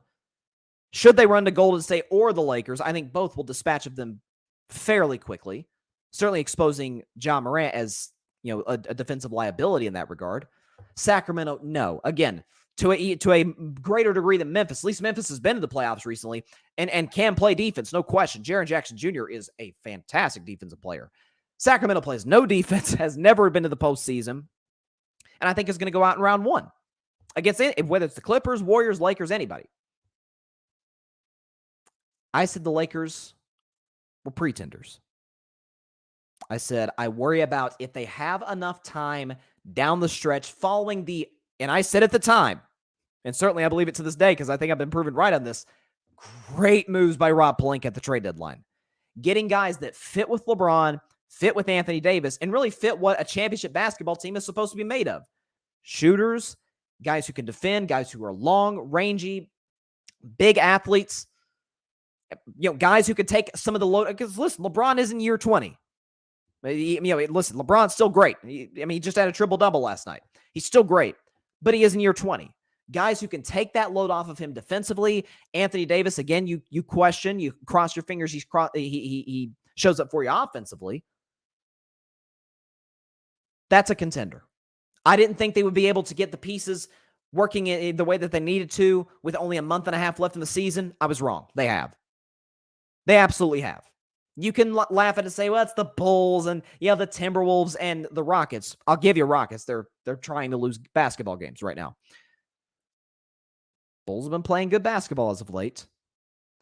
Should they run to Golden State or the Lakers, I think both will dispatch of them fairly quickly, certainly exposing Ja Morant as, a defensive liability in that regard. Sacramento, no. Again, to a greater degree than Memphis. At least Memphis has been to the playoffs recently and can play defense, no question. Jaren Jackson Jr. is a fantastic defensive player. Sacramento plays no defense, has never been to the postseason, and I think is going to go out in round 1 against whether it's the Clippers, Warriors, Lakers, anybody. I said the Lakers were pretenders. I said I worry about if they have enough time down the stretch following and I said at the time, and certainly I believe it to this day because I think I've been proven right on this, great moves by Rob Pelinka at the trade deadline. Getting guys that fit with LeBron, fit with Anthony Davis, and really fit what a championship basketball team is supposed to be made of. Shooters, guys who can defend, guys who are long, rangy, big athletes, guys who can take some of the load. Because listen, LeBron is in year 20. Listen, LeBron's still great. He just had a triple-double last night. He's still great, but he is in year 20. Guys who can take that load off of him defensively. Anthony Davis, again, you question, you cross your fingers, he shows up for you offensively. That's a contender. I didn't think they would be able to get the pieces working in the way that they needed to with only a month and a half left in the season. I was wrong. They have. They absolutely have. You can laugh at it and say, well, it's the Bulls and the Timberwolves and the Rockets. I'll give you Rockets. They're trying to lose basketball games right now. Bulls have been playing good basketball as of late,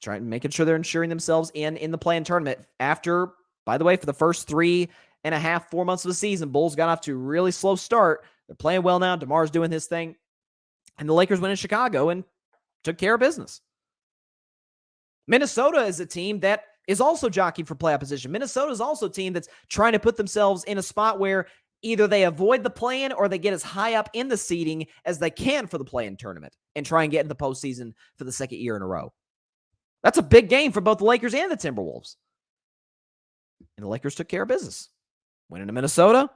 making sure they're ensuring themselves in the play-in tournament. After, by the way, for the first 3.5, 4 months of the season, Bulls got off to a really slow start. They're playing well now. DeMar's doing his thing. And the Lakers went in Chicago and took care of business. Minnesota is a team that is also jockeying for playoff position. Minnesota is also a team that's trying to put themselves in a spot where either they avoid the play-in or they get as high up in the seeding as they can for the play-in tournament and try and get in the postseason for the second year in a row. That's a big game for both the Lakers and the Timberwolves. And the Lakers took care of business. Went into Minnesota,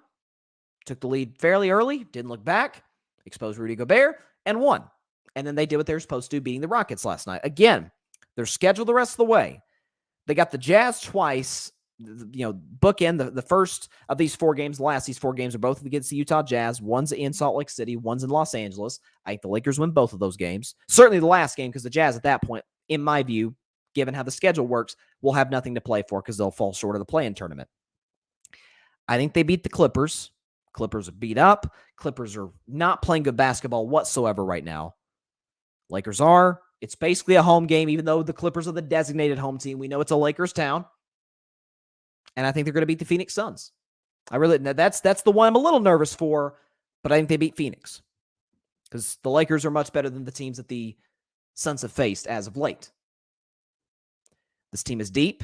took the lead fairly early, didn't look back, exposed Rudy Gobert, and won. And then they did what they were supposed to, beating the Rockets last night. Again, they're scheduled the rest of the way. They got the Jazz twice, bookend the first of these 4 games. The last these 4 games are both against the Utah Jazz. One's in Salt Lake City, one's in Los Angeles. I think the Lakers win both of those games. Certainly the last game, because the Jazz at that point, in my view, given how the schedule works, will have nothing to play for because they'll fall short of the play-in tournament. I think they beat the Clippers. Clippers are beat up. Clippers are not playing good basketball whatsoever right now. Lakers are. It's basically a home game, even though the Clippers are the designated home team. We know it's a Lakers town. And I think they're going to beat the Phoenix Suns. That's the one I'm a little nervous for, but I think they beat Phoenix. Because the Lakers are much better than the teams that the Suns have faced as of late. This team is deep.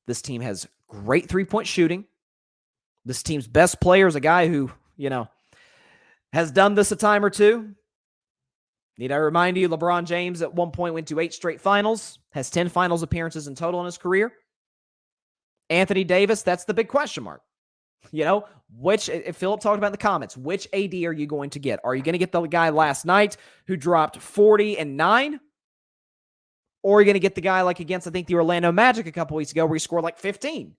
This team has great three-point shooting. This team's best player is a guy who, has done this a time or two. Need I remind you, LeBron James at one point went to 8 straight finals, has 10 finals appearances in total in his career. Anthony Davis, that's the big question mark. Which, if Philip talked about in the comments, which AD are you going to get? Are you going to get the guy last night who dropped 40 and 9? Or are you going to get the guy like against, I think, the Orlando Magic a couple weeks ago where he scored like 15?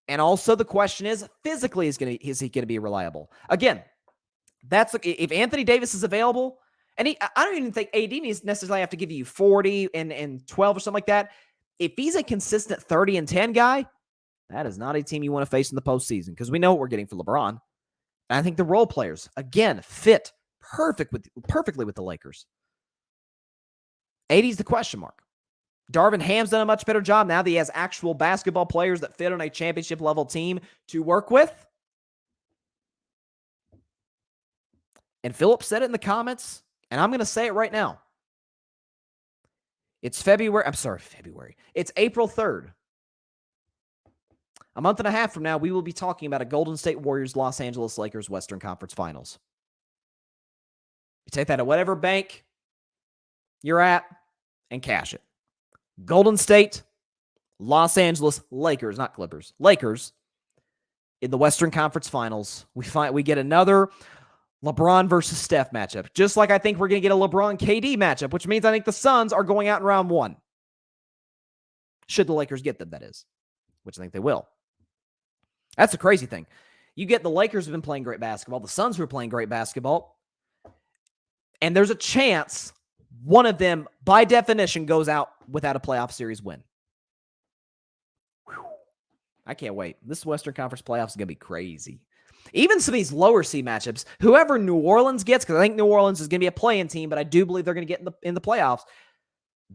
And also the question is, physically, is he going to be reliable? Again, if Anthony Davis is available, and I don't even think AD needs necessarily have to give you 40 and 12 or something like that. If he's a consistent 30 and 10 guy, that is not a team you want to face in the postseason because we know what we're getting for LeBron. And I think the role players, again, fit perfectly with the Lakers. AD's the question mark. Darvin Ham's done a much better job now that he has actual basketball players that fit on a championship-level team to work with. And Philip said it in the comments, and I'm going to say it right now. It's February. It's April 3rd. A month and a half from now, we will be talking about a Golden State Warriors Los Angeles Lakers Western Conference Finals. You take that at whatever bank you're at and cash it. Golden State, Los Angeles Lakers, not Clippers, Lakers in the Western Conference Finals. We get another LeBron versus Steph matchup, just like I think we're going to get a LeBron KD matchup, which means I think the Suns are going out in round one. Should the Lakers get them, that is, which I think they will. That's a crazy thing. You get the Lakers have been playing great basketball, the Suns were playing great basketball, and there's a chance one of them, by definition, goes out without a playoff series win. Whew. I can't wait. This Western Conference playoffs is going to be crazy. Even some of these lower seed matchups, whoever New Orleans gets, because I think New Orleans is going to be a play-in team, but I do believe they're going to get in the playoffs.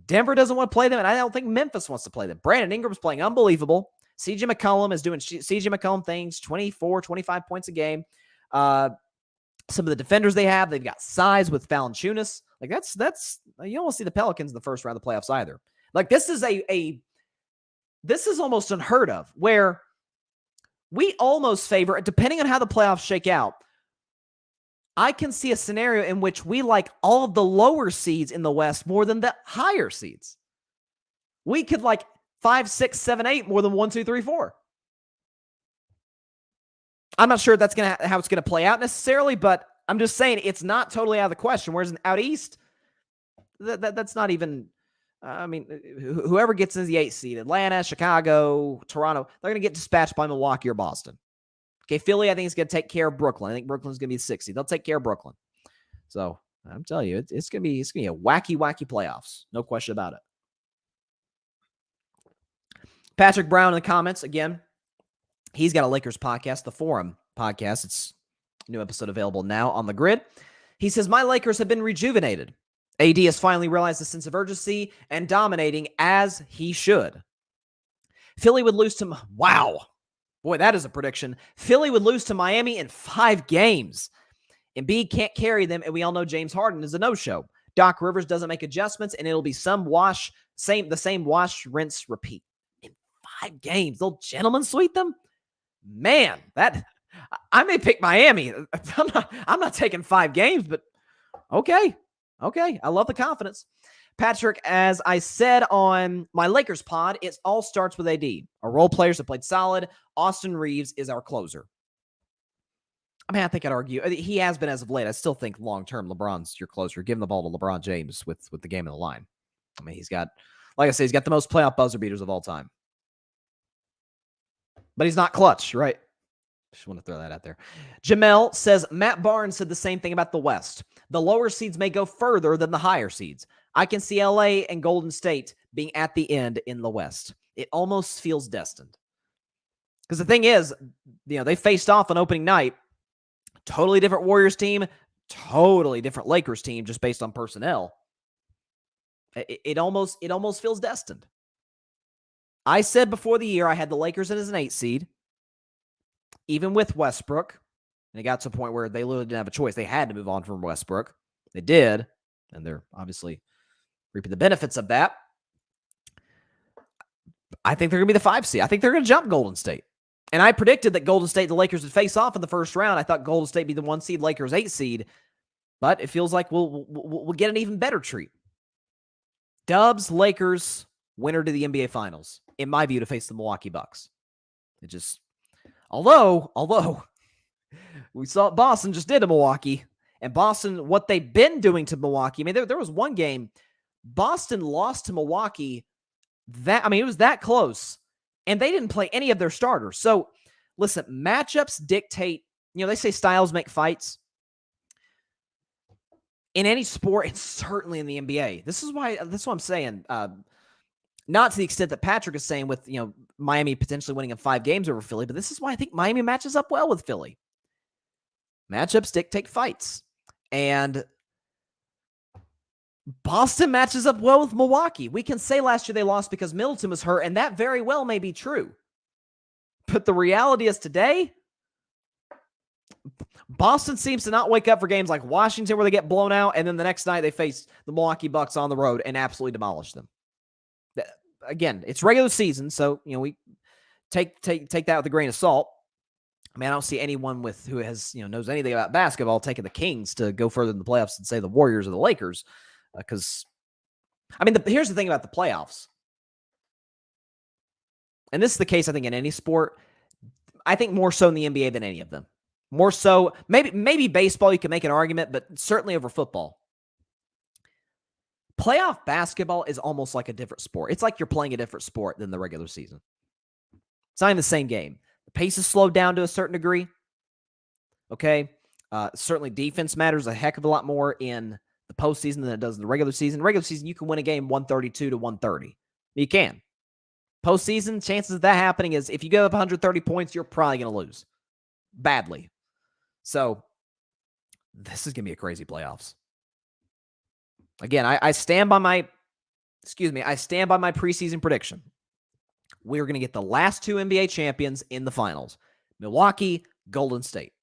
Denver doesn't want to play them, and I don't think Memphis wants to play them. Brandon Ingram's playing unbelievable. CJ McCollum is doing CJ McCollum things, 24, 25 points a game. Some of the defenders they have, they've got size with Valanciunas. Like that's you don't want to see the Pelicans in the first round of the playoffs either. Like this is this is almost unheard of, where we almost favor, depending on how the playoffs shake out, I can see a scenario in which we like all of the lower seeds in the West more than the higher seeds. We could like 5, 6, 7, 8 more than 1, 2, 3, 4. I'm not sure that's how it's gonna play out necessarily, but I'm just saying it's not totally out of the question. Whereas out east, that's not even. I mean, whoever gets in the 8th seed, Atlanta, Chicago, Toronto, they're going to get dispatched by Milwaukee or Boston. Okay, Philly, I think is going to take care of Brooklyn. I think Brooklyn's going to be the 6th seed. They'll take care of Brooklyn. So I'm telling you, it's going to be a wacky playoffs. No question about it. Patrick Brown in the comments again. He's got a Lakers podcast, the Forum podcast. It's a new episode available now on the Grid. He says, my Lakers have been rejuvenated. AD has finally realized the sense of urgency and dominating as he should. Philly would lose to... Wow. Boy, that is a prediction. Philly would lose to Miami in 5 games. Embiid can't carry them, and we all know James Harden is a no-show. Doc Rivers doesn't make adjustments, and it'll be the same wash, rinse, repeat. In 5 games, they'll gentlemen sweep them? Man, I may pick Miami. I'm not taking 5 games, but okay. Okay, I love the confidence. Patrick, as I said on my Lakers pod, it all starts with AD. Our role players have played solid. Austin Reeves is our closer. I mean, I think I'd argue he has been as of late. I still think long-term LeBron's your closer. Give him the ball to LeBron James with the game in the line. I mean, he's got, like I say, he's got the most playoff buzzer beaters of all time. But he's not clutch, right? Just want to throw that out there. Jamel says, Matt Barnes said the same thing about the West. The lower seeds may go further than the higher seeds. I can see LA and Golden State being at the end in the West. It almost feels destined. Because the thing is, they faced off on opening night. Totally different Warriors team, totally different Lakers team, just based on personnel. It almost feels destined. I said before the year I had the Lakers as an 8 seed. Even with Westbrook, and it got to a point where they literally didn't have a choice. They had to move on from Westbrook. They did, and they're obviously reaping the benefits of that. I think they're going to be the 5 seed. I think they're going to jump Golden State. And I predicted that Golden State and the Lakers would face off in the first round. I thought Golden State would be the 1 seed, Lakers 8 seed. But it feels like we'll get an even better treat. Dubs, Lakers, winner to the NBA Finals, in my view, to face the Milwaukee Bucks. It just... Although we saw what Boston just did to Milwaukee, and Boston, what they've been doing to Milwaukee. I mean, there was one game, Boston lost to Milwaukee. It was that close, and they didn't play any of their starters. So, listen, matchups dictate. They say styles make fights. In any sport, and certainly in the NBA. That's what I'm saying. Not to the extent that Patrick is saying with, Miami potentially winning in 5 games over Philly, but this is why I think Miami matches up well with Philly. Matchups dictate fights. And Boston matches up well with Milwaukee. We can say last year they lost because Middleton was hurt, and that very well may be true. But the reality is today, Boston seems to not wake up for games like Washington where they get blown out, and then the next night they face the Milwaukee Bucks on the road and absolutely demolish them. Again, it's regular season, so we take that with a grain of salt. I mean, I don't see anyone who has, knows anything about basketball taking the Kings to go further in the playoffs than, say, the Warriors or the Lakers. Because, here's the thing about the playoffs. And this is the case, I think, in any sport. I think more so in the NBA than any of them. More so, maybe baseball, you can make an argument, but certainly over football. Playoff basketball is almost like a different sport. It's like you're playing a different sport than the regular season. It's not even the same game. The pace is slowed down to a certain degree. Okay? Certainly defense matters a heck of a lot more in the postseason than it does in the regular season. Regular season, you can win a game 132 to 130. You can. Postseason, chances of that happening is if you give up 130 points, you're probably going to lose. Badly. So, this is going to be a crazy playoffs. Again, I stand by my preseason prediction. We're going to get the last two NBA champions in the finals. Milwaukee, Golden State.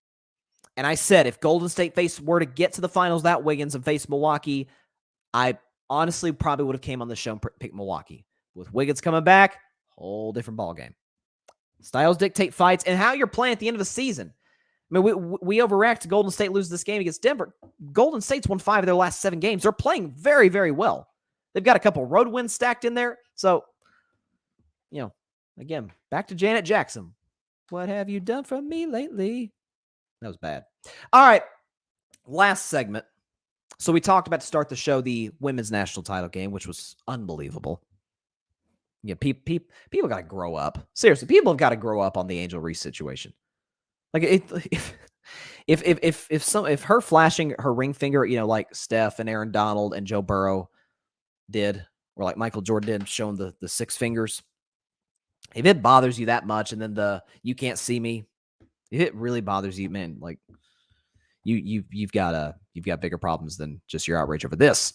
And I said if Golden State were to get to the finals without Wiggins and face Milwaukee, I honestly probably would have came on the show and picked Milwaukee. With Wiggins coming back, whole different ballgame. Styles dictate fights and how you're playing at the end of the season. I mean, we overreact to Golden State losing this game against Denver. Golden State's won 5 of their last 7 games. They're playing very, very well. They've got a couple road wins stacked in there. So, again, back to Janet Jackson. What have you done for me lately? That was bad. All right, last segment. So we talked about to start the show the women's national title game, which was unbelievable. Yeah, people got to grow up. Seriously, people have got to grow up on the Angel Reese situation. Like if her flashing her ring finger, like Steph and Aaron Donald and Joe Burrow did, or like Michael Jordan did, showing the 6 fingers. If it bothers you that much, and then you can't see me, if it really bothers you, man, like you've got bigger problems than just your outrage over this.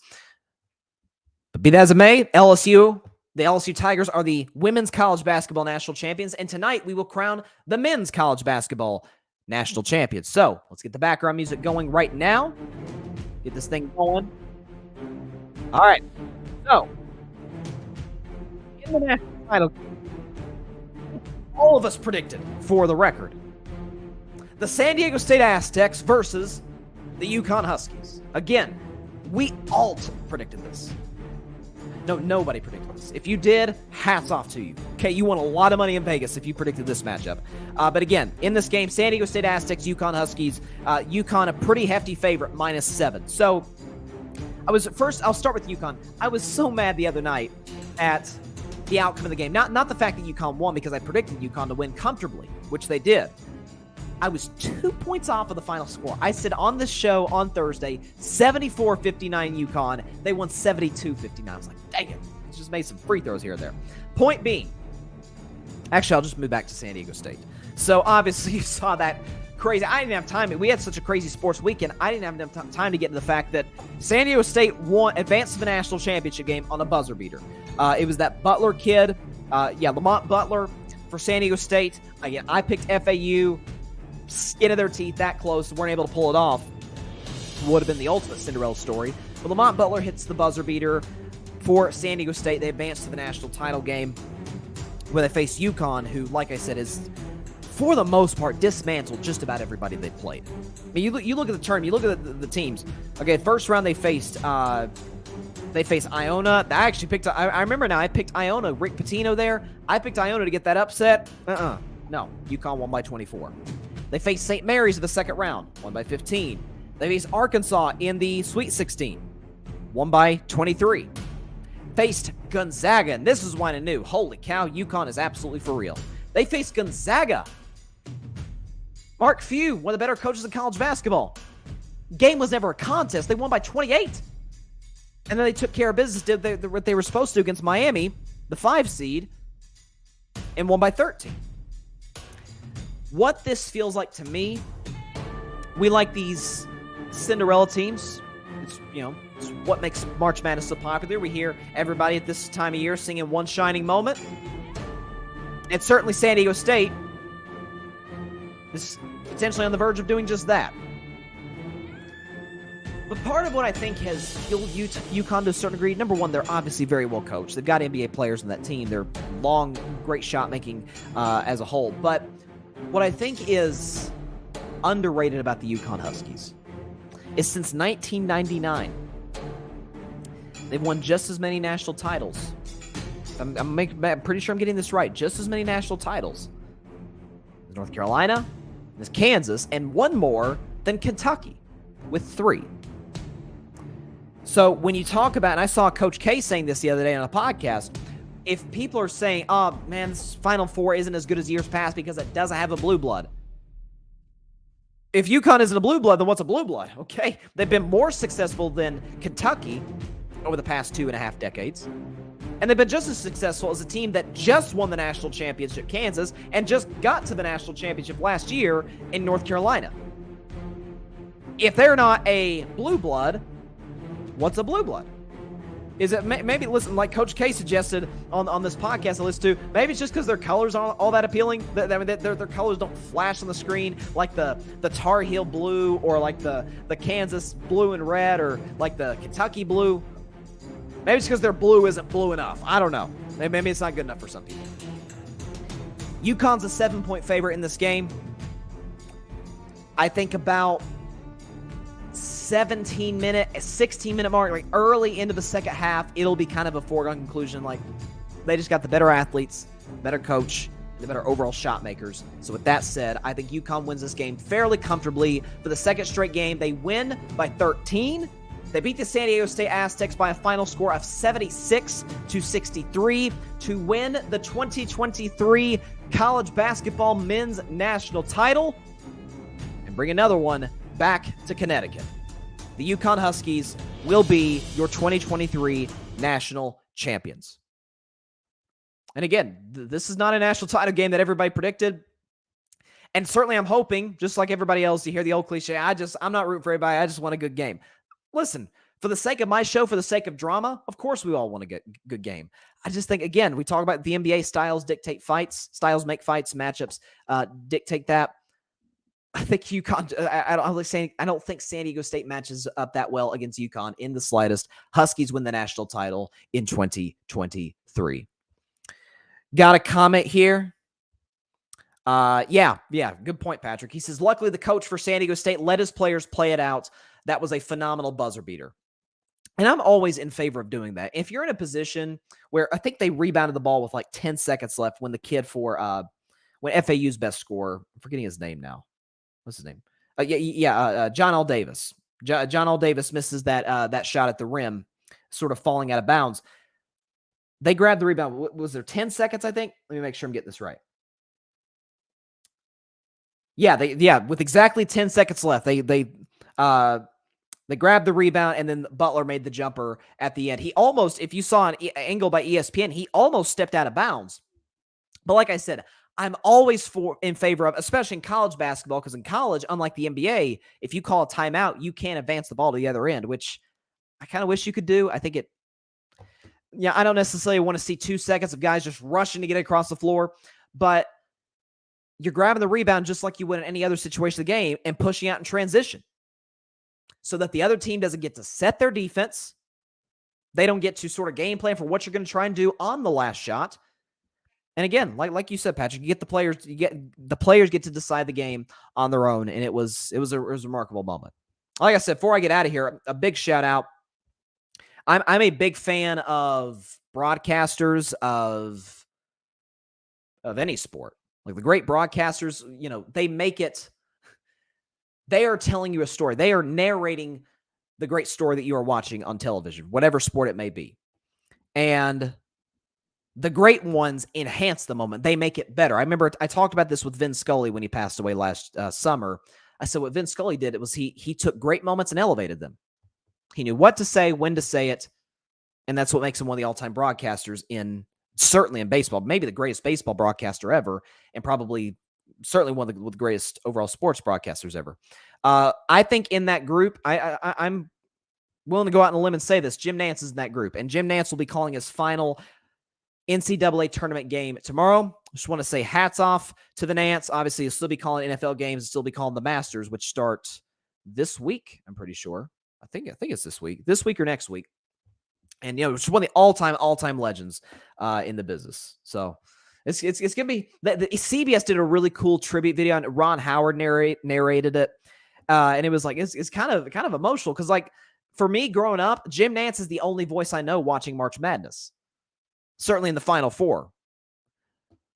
But be that as it may, the LSU Tigers are the women's college basketball national champions, and tonight we will crown the men's college basketball national champions. So let's get the background music going right now. Get this thing going. All right. So in the national title, all of us predicted, for the record, the San Diego State Aztecs versus the UConn Huskies. Again, we all predicted this. No, nobody predicted this. If you did, hats off to you. Okay, you won a lot of money in Vegas if you predicted this matchup. But again, in this game, San Diego State Aztecs, UConn Huskies. UConn a pretty hefty favorite, -7. So I'll start with UConn. I was so mad the other night at the outcome of the game. Not the fact that UConn won, because I predicted UConn to win comfortably, which they did. I was 2 points off of the final score. I said on this show on Thursday, 74-59 UConn. They won 72-59. I was like, dang it. Just made some free throws here or there. Point being, actually, I'll just move back to San Diego State. So obviously you saw that crazy. I didn't have time. We had such a crazy sports weekend. I didn't have enough time to get into the fact that San Diego State advanced to the national championship game on a buzzer beater. It was that Butler kid. Lamont Butler for San Diego State. Again, I picked FAU. Skin of their teeth, that close, weren't able to pull it off. Would have been the ultimate Cinderella story. But Lamont Butler hits the buzzer beater for San Diego State. They advance to the national title game where they face UConn, who, like I said, is, for the most part, dismantled just about everybody they played. I mean, you look at the tournament, you look at the teams. Okay, first round they faced Iona. I actually picked, I remember now, I picked Iona, Rick Pitino there. I picked Iona to get that upset. No, UConn won by 24. They faced St. Mary's in the second round, won by 15. They faced Arkansas in the Sweet 16, won by 23. Faced Gonzaga, and this is when I knew, holy cow, UConn is absolutely for real. They faced Gonzaga. Mark Few, one of the better coaches in college basketball. Game was never a contest. They won by 28. And then they took care of business, did what they were supposed to against Miami, the 5 seed, and won by 13. What this feels like to me, we like these Cinderella teams. It's what makes March Madness so popular. We hear everybody at this time of year singing One Shining Moment. And certainly San Diego State is potentially on the verge of doing just that. But part of what I think has fueled UConn to a certain degree, number one, they're obviously very well coached. They've got NBA players on that team. They're long, great shot making as a whole. But what I think is underrated about the UConn Huskies is since 1999, they've won just as many national titles. I'm pretty sure I'm getting this right. Just as many national titles as North Carolina, as Kansas, and one more than Kentucky with 3. So when you talk about, and I saw Coach K saying this the other day on a podcast, if people are saying, oh man, this Final Four isn't as good as years past because it doesn't have a blue blood. If UConn isn't a blue blood, then what's a blue blood? Okay, they've been more successful than Kentucky over the past 2.5 decades. And they've been just as successful as a team that just won the national championship, Kansas, and just got to the national championship last year in North Carolina. If they're not a blue blood, what's a blue blood? Is it maybe, listen, like Coach K suggested on this podcast I listened to, maybe it's just because their colors aren't all that appealing. Their colors don't flash on the screen like the Tar Heel blue or like the Kansas blue and red or like the Kentucky blue. Maybe it's because their blue isn't blue enough. I don't know. Maybe it's not good enough for some people. UConn's a 7-point favorite in this game. I think about 16-minute mark, like early into the second half, it'll be kind of a foregone conclusion. Like, they just got the better athletes, better coach, the better overall shot makers. So with that said, I think UConn wins this game fairly comfortably. For the second straight game, they win by 13. They beat the San Diego State Aztecs by a final score of 76-63 to win the 2023 college basketball men's national title and bring another one back to Connecticut. The UConn Huskies will be your 2023 national champions. And again, this is not a national title game that everybody predicted. And certainly I'm hoping, just like everybody else, you hear the old cliche, I'm not rooting for everybody, I just want a good game. Listen, for the sake of my show, for the sake of drama, of course we all want to get a good game. I just think, again, we talk about the NBA, styles dictate fights, styles make fights, matchups dictate that. I think UConn, I don't think San Diego State matches up that well against UConn in the slightest. Huskies win the national title in 2023. Got a comment here. Yeah, good point, Patrick. He says, luckily the coach for San Diego State let his players play it out. That was a phenomenal buzzer beater. And I'm always in favor of doing that. If you're in a position where I think they rebounded the ball with like 10 seconds left when the kid for when FAU's best scorer, I'm forgetting his name now. What's his name? John L. Davis. John L. Davis misses that shot at the rim, sort of falling out of bounds. They grabbed the rebound. Was there 10 seconds, I think? Let me make sure I'm getting this right. With exactly 10 seconds left, they grabbed the rebound, and then Butler made the jumper at the end. He almost, if you saw an angle by ESPN, he almost stepped out of bounds. But like I said, I'm always in favor of, especially in college basketball, because in college, unlike the NBA, if you call a timeout, you can't advance the ball to the other end, which I kind of wish you could do. I think I don't necessarily want to see 2 seconds of guys just rushing to get across the floor, but you're grabbing the rebound just like you would in any other situation of the game and pushing out in transition so that the other team doesn't get to set their defense. They don't get to sort of game plan for what you're going to try and do on the last shot. And again, like you said, Patrick, the players get to decide the game on their own, and it was a remarkable moment. Like I said, before I get out of here, a big shout out. I'm a big fan of broadcasters of any sport. Like the great broadcasters, they are telling you a story. They are narrating the great story that you are watching on television, whatever sport it may be. And the great ones enhance the moment. They make it better. I remember I talked about this with Vin Scully when he passed away last summer. I said what Vin Scully did, he took great moments and elevated them. He knew what to say, when to say it, and that's what makes him one of the all-time broadcasters certainly in baseball, maybe the greatest baseball broadcaster ever, and certainly one of the greatest overall sports broadcasters ever. I think in that group, I'm willing to go out on a limb and say this, Jim Nantz is in that group, and Jim Nantz will be calling his final NCAA tournament game tomorrow. Just want to say hats off to the Nantz. Obviously, he'll still be calling NFL games, and still be calling the Masters, which start this week, I'm pretty sure. I think it's this week or next week. And, it's one of the all-time legends in the business. So It's gonna be. The CBS did a really cool tribute video, and Ron Howard narrated it, and it was like it's kind of emotional because like for me growing up, Jim Nantz is the only voice I know watching March Madness, certainly in the Final Four.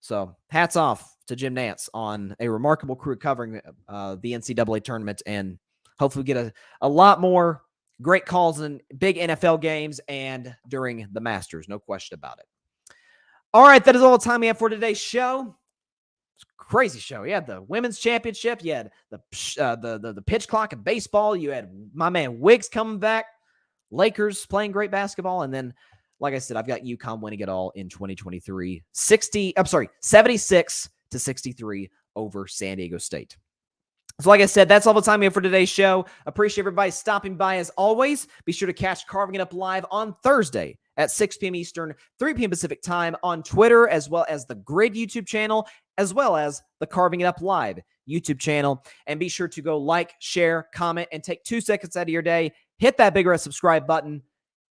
So hats off to Jim Nantz on a remarkable crew covering the NCAA tournament, and hopefully we get a lot more great calls in big NFL games and during the Masters. No question about it. All right, that is all the time we have for today's show. It's a crazy show. You had the women's championship. You had the pitch clock in baseball. You had my man Wiggs coming back. Lakers playing great basketball. And then, like I said, I've got UConn winning it all in 2023. 76-63 over San Diego State. So like I said, that's all the time we have for today's show. Appreciate everybody stopping by as always. Be sure to catch Carving It Up live on Thursday at 6 p.m. Eastern, 3 p.m. Pacific time on Twitter, as well as the Grid YouTube channel, as well as the Carving It Up Live YouTube channel. And be sure to go like, share, comment, and take 2 seconds out of your day. Hit that big red subscribe button.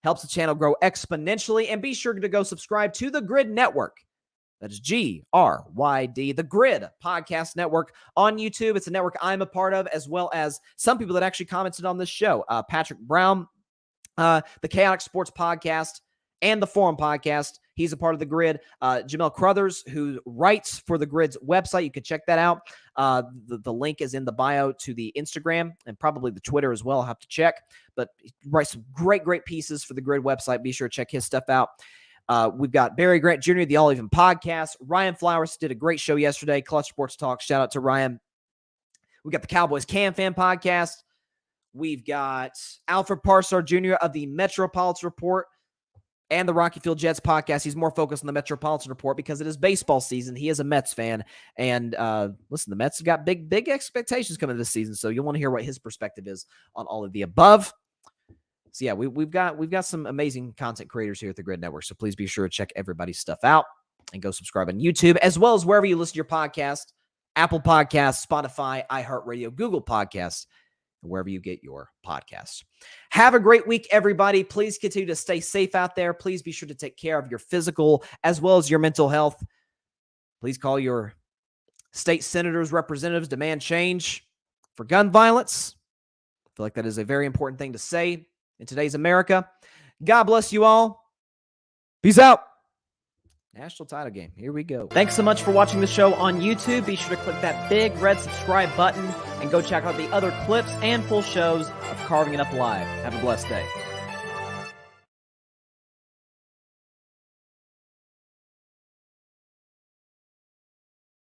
Helps the channel grow exponentially. And be sure to go subscribe to the Grid Network. That is GRYD, the Grid Podcast Network on YouTube. It's a network I'm a part of, as well as some people that actually commented on this show. Patrick Brown, the Chaotic Sports Podcast, and the Forum Podcast. He's a part of the Grid. Jamel Crothers, who writes for the Grid's website. You can check that out. The link is in the bio to the Instagram and probably the Twitter as well. I'll have to check. But he writes some great pieces for the Grid website. Be sure to check his stuff out. We've got Barry Grant Jr., the All Even Podcast. Ryan Flowers did a great show yesterday. Clutch Sports Talk. Shout out to Ryan. We got the Cowboys Cam Fan Podcast. We've got Alfred Parsar Jr. of the Metropolitan Report and the Rocky Field Jets Podcast. He's more focused on the Metropolitan Report because it is baseball season. He is a Mets fan. And listen, the Mets have got big expectations coming this season. So you'll want to hear what his perspective is on all of the above. So yeah, we've got some amazing content creators here at the Grid Network. So please be sure to check everybody's stuff out and go subscribe on YouTube, as well as wherever you listen to your podcast, Apple Podcasts, Spotify, iHeartRadio, Google Podcasts, and wherever you get your podcasts. Have a great week, everybody. Please continue to stay safe out there. Please be sure to take care of your physical as well as your mental health. Please call your state senators, representatives, demand change for gun violence. I feel like that is a very important thing to say in today's America. God bless you all. Peace out. National title game. Here we go. Thanks so much for watching the show on YouTube. Be sure to click that big red subscribe button and go check out the other clips and full shows of Carving It Up Live. Have a blessed day.